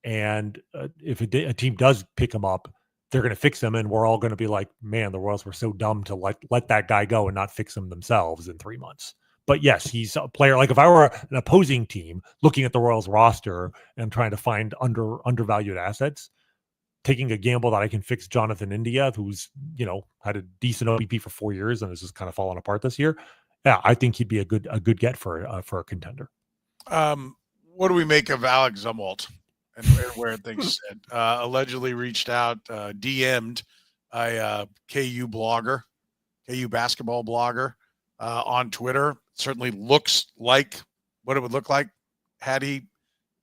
And if a team does pick him up, they're going to fix him. And we're all going to be like, man, the Royals were so dumb to let that guy go and not fix him themselves in 3 months. But yes, he's a player. Like if I were an opposing team looking at the Royals roster and trying to find undervalued assets, taking a gamble that I can fix Jonathan India, who's, had a decent OBP for 4 years and has just kind of fallen apart this year. Yeah, I think he'd be a good get for a contender. What do we make of Alec Zumwalt and where things sit? Allegedly reached out, DM'd a KU basketball blogger on Twitter. Certainly looks like what it would look like had he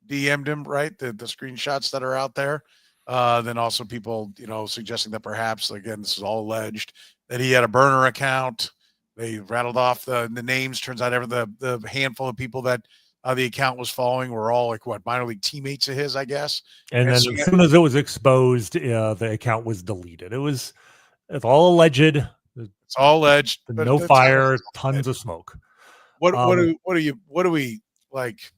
DM'd him, right? The screenshots that are out there. Then also people, suggesting that perhaps, again, this is all alleged, that he had a burner account. They rattled off the names. Turns out the handful of people that the account was following were all minor league teammates of his, I guess. And then as soon as it was exposed, the account was deleted. It's all alleged. It's all alleged. No fire, tons of smoke. What do we like?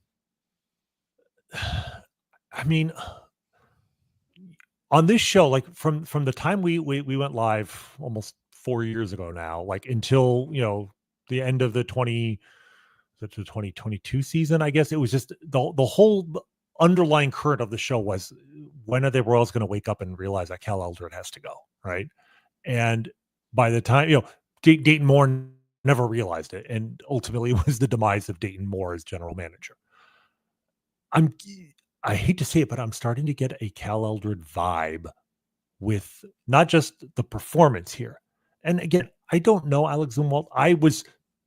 I mean, on this show, like from the time we went live almost 4 years ago now, until the end of the 2022 season, I guess it was just the whole underlying current of the show was, when are the Royals going to wake up and realize that Cal Eldred has to go, right? And by the time, Dayton Moore never realized it, and ultimately was the demise of Dayton Moore as general manager. I hate to say it, but I'm starting to get a Cal Eldred vibe with not just the performance here. And again, I don't know Alec Zumwalt. I was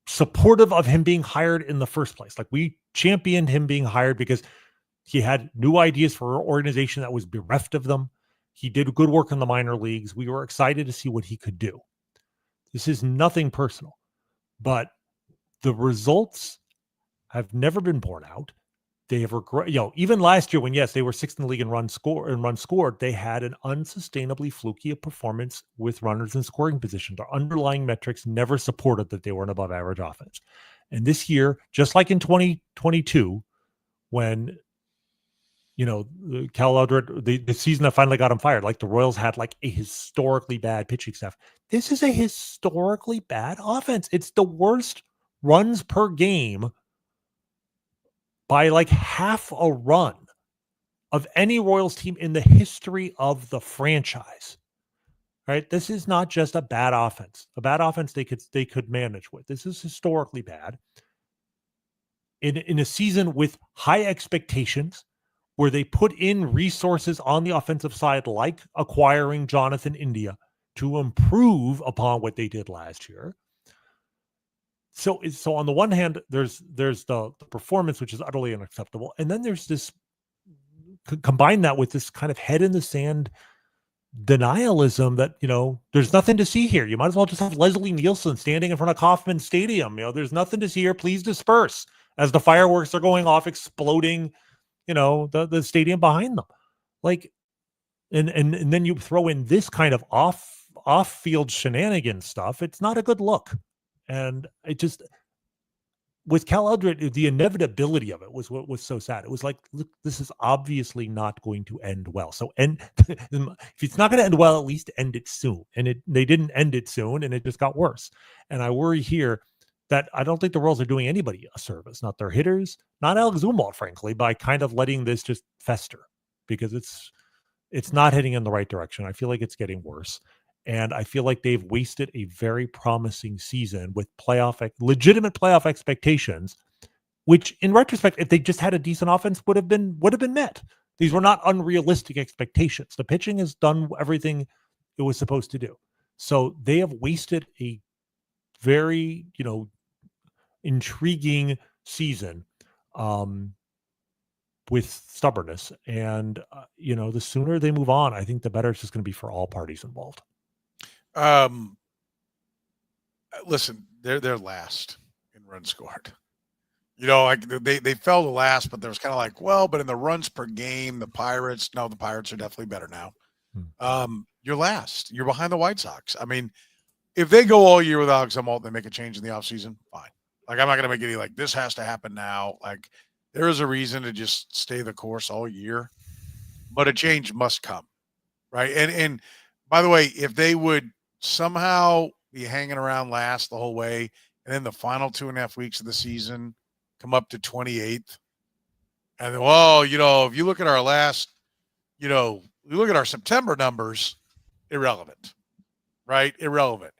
supportive of him being hired in the first place. Like, we championed him being hired because he had new ideas for an organization that was bereft of them. He did good work in the minor leagues. We were excited to see what he could do. This is nothing personal, but the results have never been borne out. They have even last year when, yes, they were sixth in the league in runs scored, they had an unsustainably fluky performance with runners in scoring position. Their underlying metrics never supported that they were an above average offense. And this year, just like in 2022, when Cal Eldred, the season that finally got him fired, like the Royals had like a historically bad pitching staff. This is a historically bad offense. It's the worst runs per game by like half a run of any Royals team in the history of the franchise. Right? This is not just a bad offense. A bad offense they could manage with. This is historically bad. In a season with high expectations, where they put in resources on the offensive side, like acquiring Jonathan India to improve upon what they did last year. So on the one hand, there's the performance, which is utterly unacceptable. And then there's this, combine that with this kind of head in the sand denialism that, there's nothing to see here. You might as well just have Leslie Nielsen standing in front of Kauffman Stadium. There's nothing to see here. Please disperse as the fireworks are going off, exploding, the stadium behind them. Like, and then you throw in this kind of off-field shenanigans stuff. It's not a good look. And it just, with Cal Eldred, the inevitability of it was what was so sad. It was like, look, this is obviously not going to end well. So, if it's not going to end well, at least end it soon. And they didn't end it soon, and it just got worse. And I worry here that I don't think the Royals are doing anybody a service, not their hitters, not Alec Zumwalt, frankly, by kind of letting this just fester, because it's not heading in the right direction. I feel like it's getting worse. And I feel like they've wasted a very promising season with legitimate playoff expectations, which in retrospect, if they just had a decent offense, would have been met. These were not unrealistic expectations. The pitching has done everything it was supposed to do. So they have wasted a very, intriguing season with stubbornness. And, the sooner they move on, I think the better it's just going to be for all parties involved. Listen, they're last in runs scored. They fell to last, but there was kind of like, well, but in the runs per game, the Pirates are definitely better now. You're last. You're behind the White Sox. I mean, if they go all year with Alex Zumwalt, they make a change in the offseason, fine. Like, I'm not going to make any like this has to happen now. Like, there is a reason to just stay the course all year, but a change must come, right? And by the way, if they would somehow be hanging around last the whole way, and then the final 2.5 weeks of the season come up to 28th, and if you look at our last, you look at our September numbers, irrelevant, right? Irrelevant.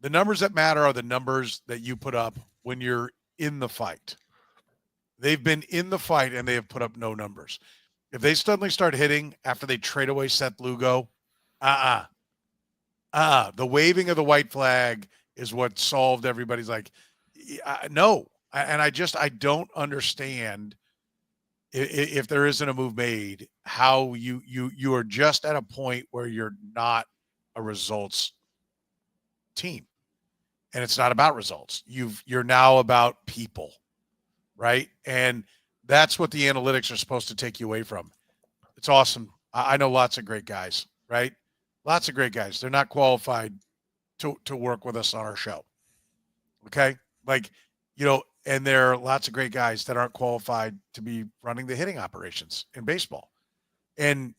The numbers that matter are the numbers that you put up when you're in the fight. They've been in the fight and they have put up no numbers. If they suddenly start hitting after they trade away Seth Lugo, the waving of the white flag is what solved everybody's like, no. And I don't understand if there isn't a move made, how you are just at a point where you're not a results team. And it's not about results. You're now about people, right? And that's what the analytics are supposed to take you away from. It's awesome. I know lots of great guys, right? Lots of great guys. They're not qualified to work with us on our show. Okay? And there are lots of great guys that aren't qualified to be running the hitting operations in baseball. And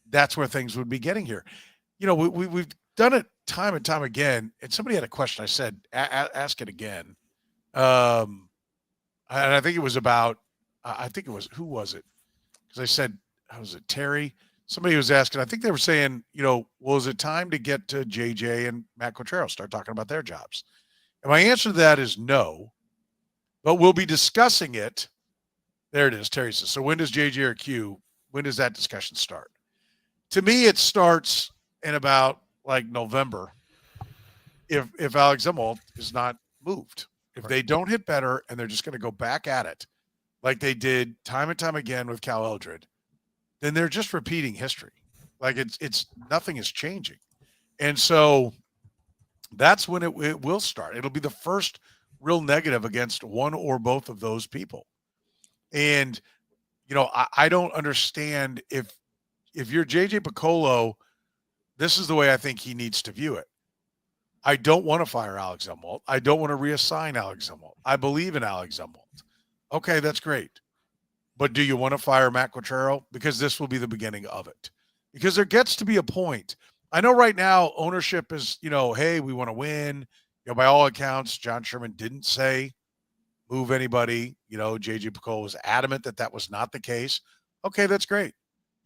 that's where things would be getting here. We've done it time and time again. And somebody had a question. I said, ask it again. And I think it was about, who was it? because I said, how was it, Terry? Somebody was asking, I think they were saying, well, is it time to get to JJ and Matt Quatraro, start talking about their jobs? And my answer to that is no, but we'll be discussing it. There it is. Terry says, so when does JJ or Q, when does that discussion start? To me, it starts in about like November if Alec Zumwalt is not moved. If they don't hit better and they're just going to go back at it like they did time and time again with Cal Eldred, then they're just repeating history. Like it's nothing is changing. And so that's when it will start. It'll be the first real negative against one or both of those people. And, I don't understand if you're JJ Picollo, this is the way I think he needs to view it. I don't want to fire Alec Zumwalt. I don't want to reassign Alec Zumwalt. I believe in Alec Zumwalt. Okay, that's great. But do you want to fire Matt Quatraro? Because this will be the beginning of it. Because there gets to be a point. I know right now ownership is, hey, we want to win. By all accounts, John Sherman didn't say move anybody. JJ Picollo was adamant that was not the case. Okay, that's great.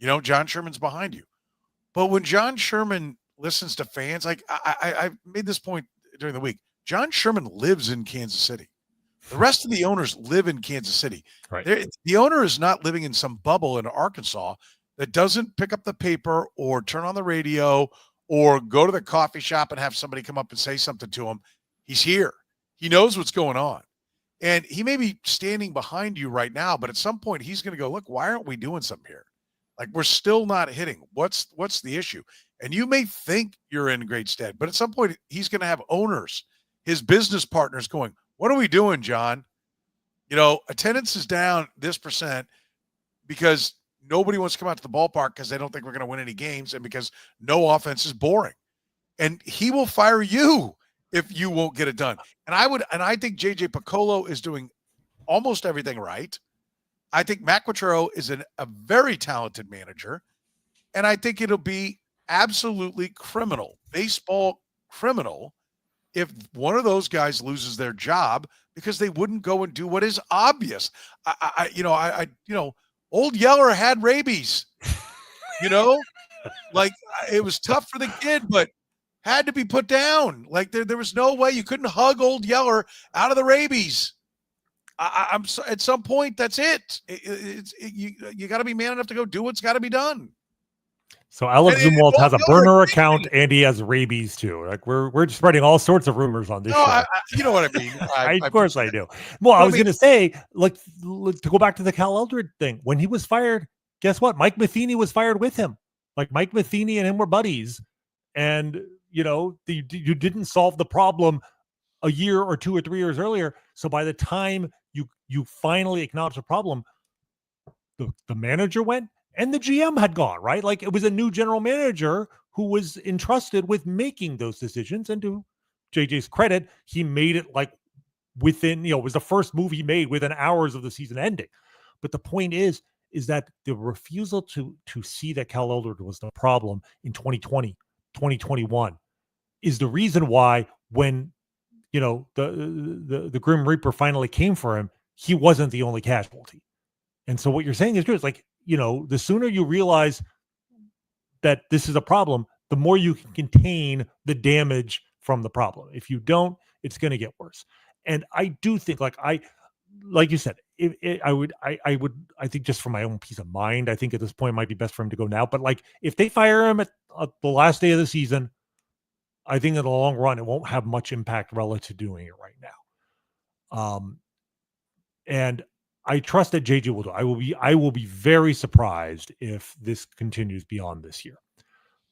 John Sherman's behind you. But when John Sherman listens to fans, like I made this point during the week, John Sherman lives in Kansas City. The rest of the owners live in Kansas City. Right. The owner is not living in some bubble in Arkansas that doesn't pick up the paper or turn on the radio or go to the coffee shop and have somebody come up and say something to him. He's here. He knows what's going on. And he may be standing behind you right now, but at some point he's going to go, look, why aren't we doing something here? Like, we're still not hitting. What's the issue? And you may think you're in great stead, but at some point he's going to have owners, his business partners going, what are we doing, John? Attendance is down this percent because nobody wants to come out to the ballpark because they don't think we're going to win any games and because no offense is boring. And he will fire you if you won't get it done. And I think JJ Picollo is doing almost everything right. I think Matt Quatraro is a very talented manager. And I think it'll be absolutely criminal, baseball criminal, if one of those guys loses their job because they wouldn't go and do what is obvious. Old Yeller had rabies, like it was tough for the kid, but had to be put down. Like there was no way you couldn't hug Old Yeller out of the rabies. I'm at some point, that's it. You got to be man enough to go do what's got to be done. So Alec Zumwalt has a burner account and he has rabies too. Like we're spreading all sorts of rumors on this show. You know what I mean? Of course I do. Well, I was going to say, like, to go back to the Cal Eldred thing, when he was fired, guess what? Mike Matheny was fired with him. Like, Mike Matheny and him were buddies. And, you didn't solve the problem a year or 2 or 3 years earlier. So by the time you finally acknowledge the problem, the manager went and the GM had gone, right? Like, it was a new general manager who was entrusted with making those decisions. And to JJ's credit, he made it like within, it was the first move he made within hours of the season ending. But the point is that the refusal to see that Cal Eldred was the problem in 2020, 2021 is the reason why when, the Grim Reaper finally came for him, he wasn't the only casualty. And so what you're saying is true. It's like, the sooner you realize that this is a problem, the more you can contain the damage from the problem. If you don't, it's going to get worse. And I do think, like you said, I think just for my own peace of mind, I think at this point it might be best for him to go now. But like, if they fire him at the last day of the season, I think in the long run, it won't have much impact relative to doing it right now. And I trust that JJ will do. I will be very surprised if this continues beyond this year.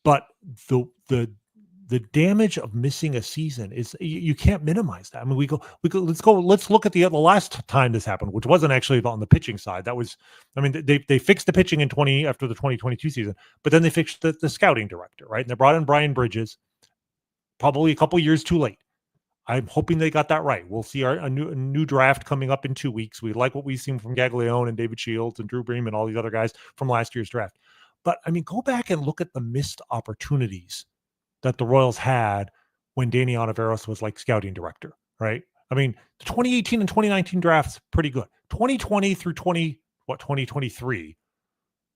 But the damage of missing a season is, you can't minimize that. I mean, let's look at the last time this happened, which wasn't actually on the pitching side. That was, they fixed the pitching after the 2022 season, but then they fixed the scouting director, right? And they brought in Brian Bridges, probably a couple years too late. I'm hoping they got that right. We'll see a new draft coming up in 2 weeks. We like what we've seen from Caglianone and David Shields and Drew Bream and all these other guys from last year's draft. But go back and look at the missed opportunities that the Royals had when Danny Ontiveros was like scouting director, right? The 2018 and 2019 drafts, pretty good. 2020 through 2023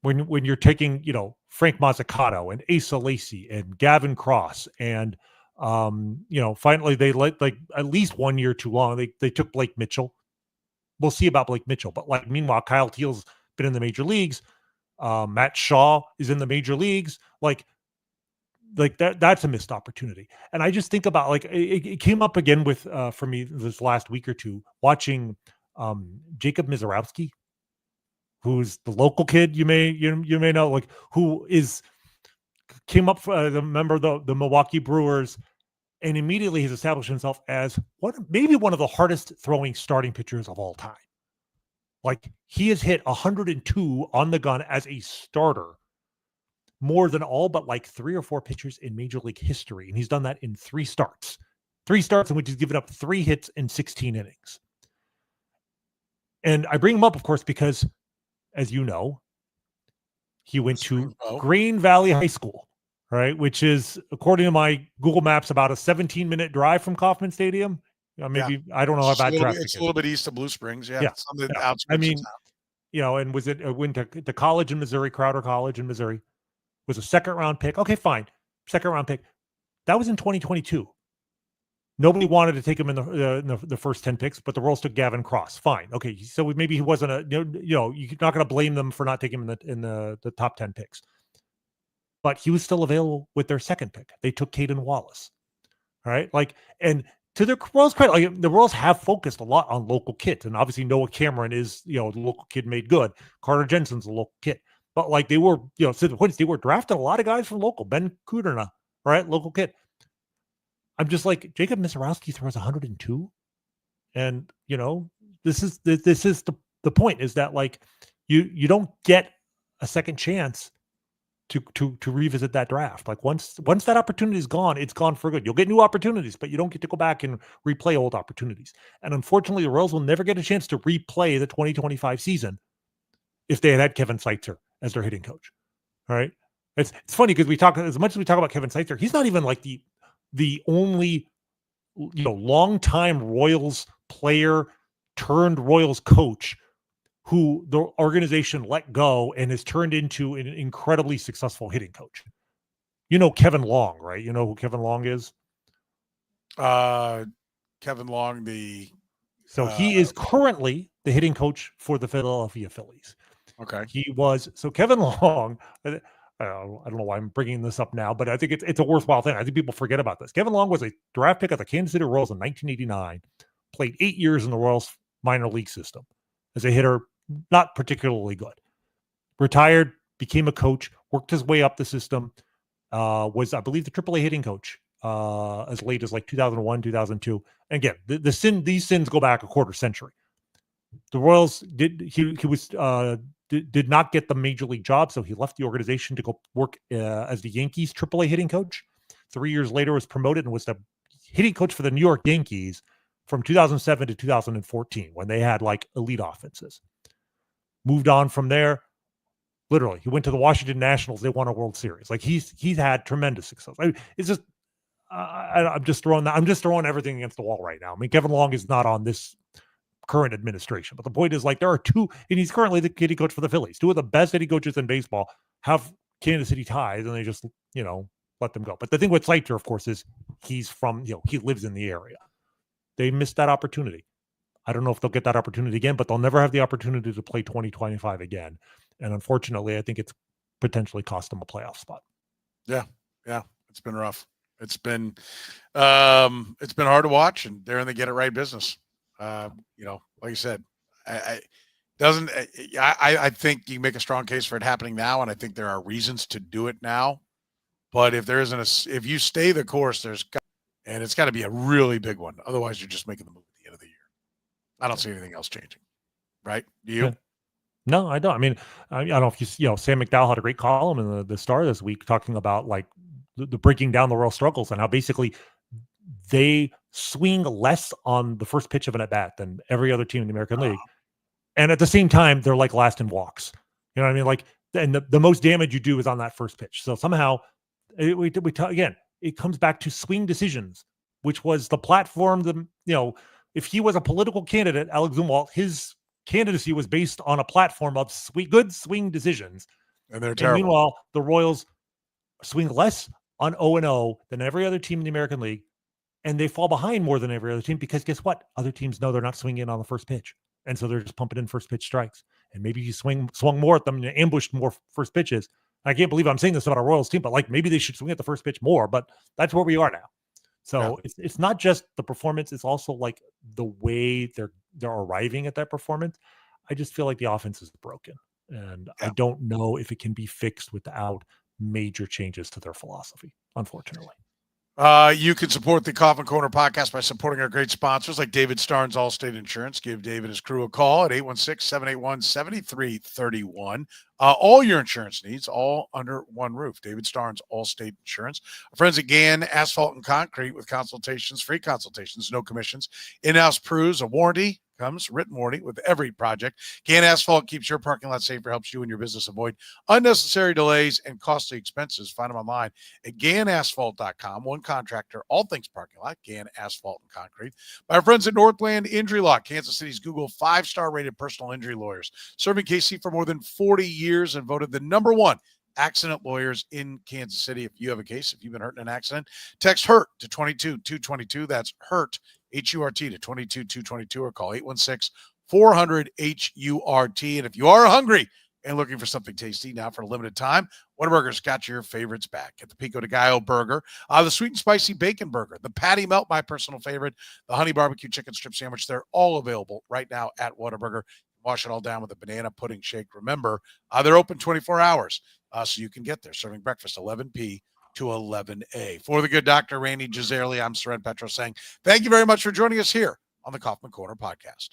when you're taking, Frank Mazzucato and Asa Lacy and Gavin Cross and, finally they let at least 1 year too long. They took Blake Mitchell. We'll see about Blake Mitchell, but meanwhile, Kyle Teal's been in the major leagues. Matt Shaw is in the major leagues. That's a missed opportunity. And I just think about it came up again with for me this last week or two watching Jacob Mizorowski, who's the local kid you may know, who came up for the member of the Milwaukee Brewers, and immediately has established himself as maybe one of the hardest throwing starting pitchers of all time. He has hit 102 on the gun as a starter, more than all but 3 or 4 pitchers in Major League history. And he's done that in 3 starts. 3 starts in which he's given up 3 hits in 16 innings. And I bring him up, of course, because, as you know, he went to Green Valley High School, right? Which is, according to my Google Maps, about a 17-minute drive from Kauffman Stadium. Maybe, yeah. I don't know about traffic. It's a little bit east of Blue Springs. Yeah. It's on the outskirts of town. And went to college in Missouri, Crowder College in Missouri. Was a second-round pick. Okay, fine. Second-round pick. That was in 2022. Nobody wanted to take him in the first 10 picks, but the Royals took Gavin Cross. Fine. Okay, so maybe he wasn't you're not going to blame them for not taking him in the top 10 picks. But he was still available with their second pick. They took Caden Wallace. All right? And to the Royals' credit, the Royals have focused a lot on local kids. And obviously Noah Cameron is, the local kid made good. Carter Jensen's a local kid. But they were, they were drafting a lot of guys from local. Ben Kudrna, right? Local kid. I'm just Jacob Mizorowski throws 102. And, this is the point, is that you don't get a second chance to revisit that draft. Once that opportunity is gone, it's gone for good. You'll get new opportunities, but you don't get to go back and replay old opportunities. And unfortunately, the Royals will never get a chance to replay the 2025 season if they had Kevin Seitzer as their hitting coach. All right. It's funny because as much as we talk about Kevin Seitzer, he's not even the only, longtime Royals player turned Royals coach who the organization let go and has turned into an incredibly successful hitting coach. Kevin Long, right? You know who Kevin Long is? Kevin Long, he is currently the hitting coach for the Philadelphia Phillies. Okay. Kevin Long, I don't know why I'm bringing this up now, but I think it's a worthwhile thing. I think people forget about this. Kevin Long was a draft pick of the Kansas City Royals in 1989, played 8 years in the Royals minor league system as a hitter, not particularly good. Retired, became a coach, worked his way up the system, was, I believe, the AAA hitting coach as late as 2001, 2002. And again, these sins go back a quarter century. The Royals did not get the major league job, so he left the organization to go work as the Yankees AAA hitting coach. 3 years later, was promoted and was the hitting coach for the New York Yankees from 2007 to 2014, when they had elite offenses. Moved on from there. Literally, he went to the Washington Nationals. They won a World Series. He's had tremendous success. It's just I'm just throwing everything against the wall right now. Kevin Long is not on this current administration, but the point is there are two, and he's currently the hitting coach for the Phillies. 2 of the best hitting coaches in baseball have Kansas City ties, and they just let them go. But the thing with Seitzer, of course, is he's from he lives in the area. They missed that opportunity. I don't know if they'll get that opportunity again, but they'll never have the opportunity to play 2025 again. And unfortunately, I think it's potentially cost them a playoff spot. Yeah, it's been rough. It's been hard to watch, and they're in the get it right business. Like you said, I think you can make a strong case for it happening now, and I think there are reasons to do it now. But if if you stay the course, and it's got to be a really big one. Otherwise, you're just making the move at the end of the year. I don't see anything else changing, right? Do you? Yeah. No, I don't. I don't know if Sam McDowell had a great column in the Star this week talking about the breaking down the Royal struggles and how basically they swing less on the first pitch of an at-bat than every other team in the American League. And at the same time, they're last in walks. You know what I mean? And the most damage you do is on that first pitch. So somehow, again, it comes back to swing decisions, which was the platform. If he was a political candidate, Alec Zumwalt, his candidacy was based on a platform of good swing decisions. And they're And terrible. meanwhile, the Royals swing less on 0-0 than every other team in the American League, and they fall behind more than every other team because guess what? Other teams know they're not swinging in on the first pitch, and so they're just pumping in first pitch strikes. And maybe you swung more at them and ambushed more first pitches. I can't believe I'm saying this about our Royals team, but like maybe they should swing at the first pitch more. But that's where we are now. So it's not just the performance; it's also like the way they're arriving at that performance. I just feel like the offense is broken, and I don't know if it can be fixed without major changes to their philosophy, unfortunately. You can support the Coffin Corner podcast by supporting our great sponsors like David Starnes, Allstate Insurance. Give David and his crew a call at 816-781-7331. All your insurance needs, all under one roof. David Starnes, Allstate Insurance. Our friends at Gann Asphalt and Concrete with consultations, free consultations, no commissions. In-house Prues, a warranty. Comes written warranty with every project. Gann Asphalt keeps your parking lot safer, helps you and your business avoid unnecessary delays and costly expenses. Find them online at GannAsphalt.com. One contractor, all things parking lot, Gann Asphalt and Concrete. By our friends at Northland Injury Law, Kansas City's Google 5-star rated personal injury lawyers, serving KC for more than 40 years and voted the number one accident lawyers in Kansas City. If you have a case, if you've been hurt in an accident, text HURT to 22222. That's HURT, H-U-R-T, to 22222, or call 816-400-HURT. And if you are hungry and looking for something tasty now for a limited time, Whataburger's got your favorites back. Get the Pico de Gallo burger, the sweet and spicy bacon burger, the patty melt, my personal favorite, the honey barbecue chicken strip sandwich. They're all available right now at Whataburger. Wash it all down with a banana pudding shake. Remember, they're open 24 hours, so you can get there, serving breakfast 11 p to 11 a. For the good Dr. Rany Jazayerli, I'm Soren Petro saying thank you very much for joining us here on the Kaufman Corner podcast.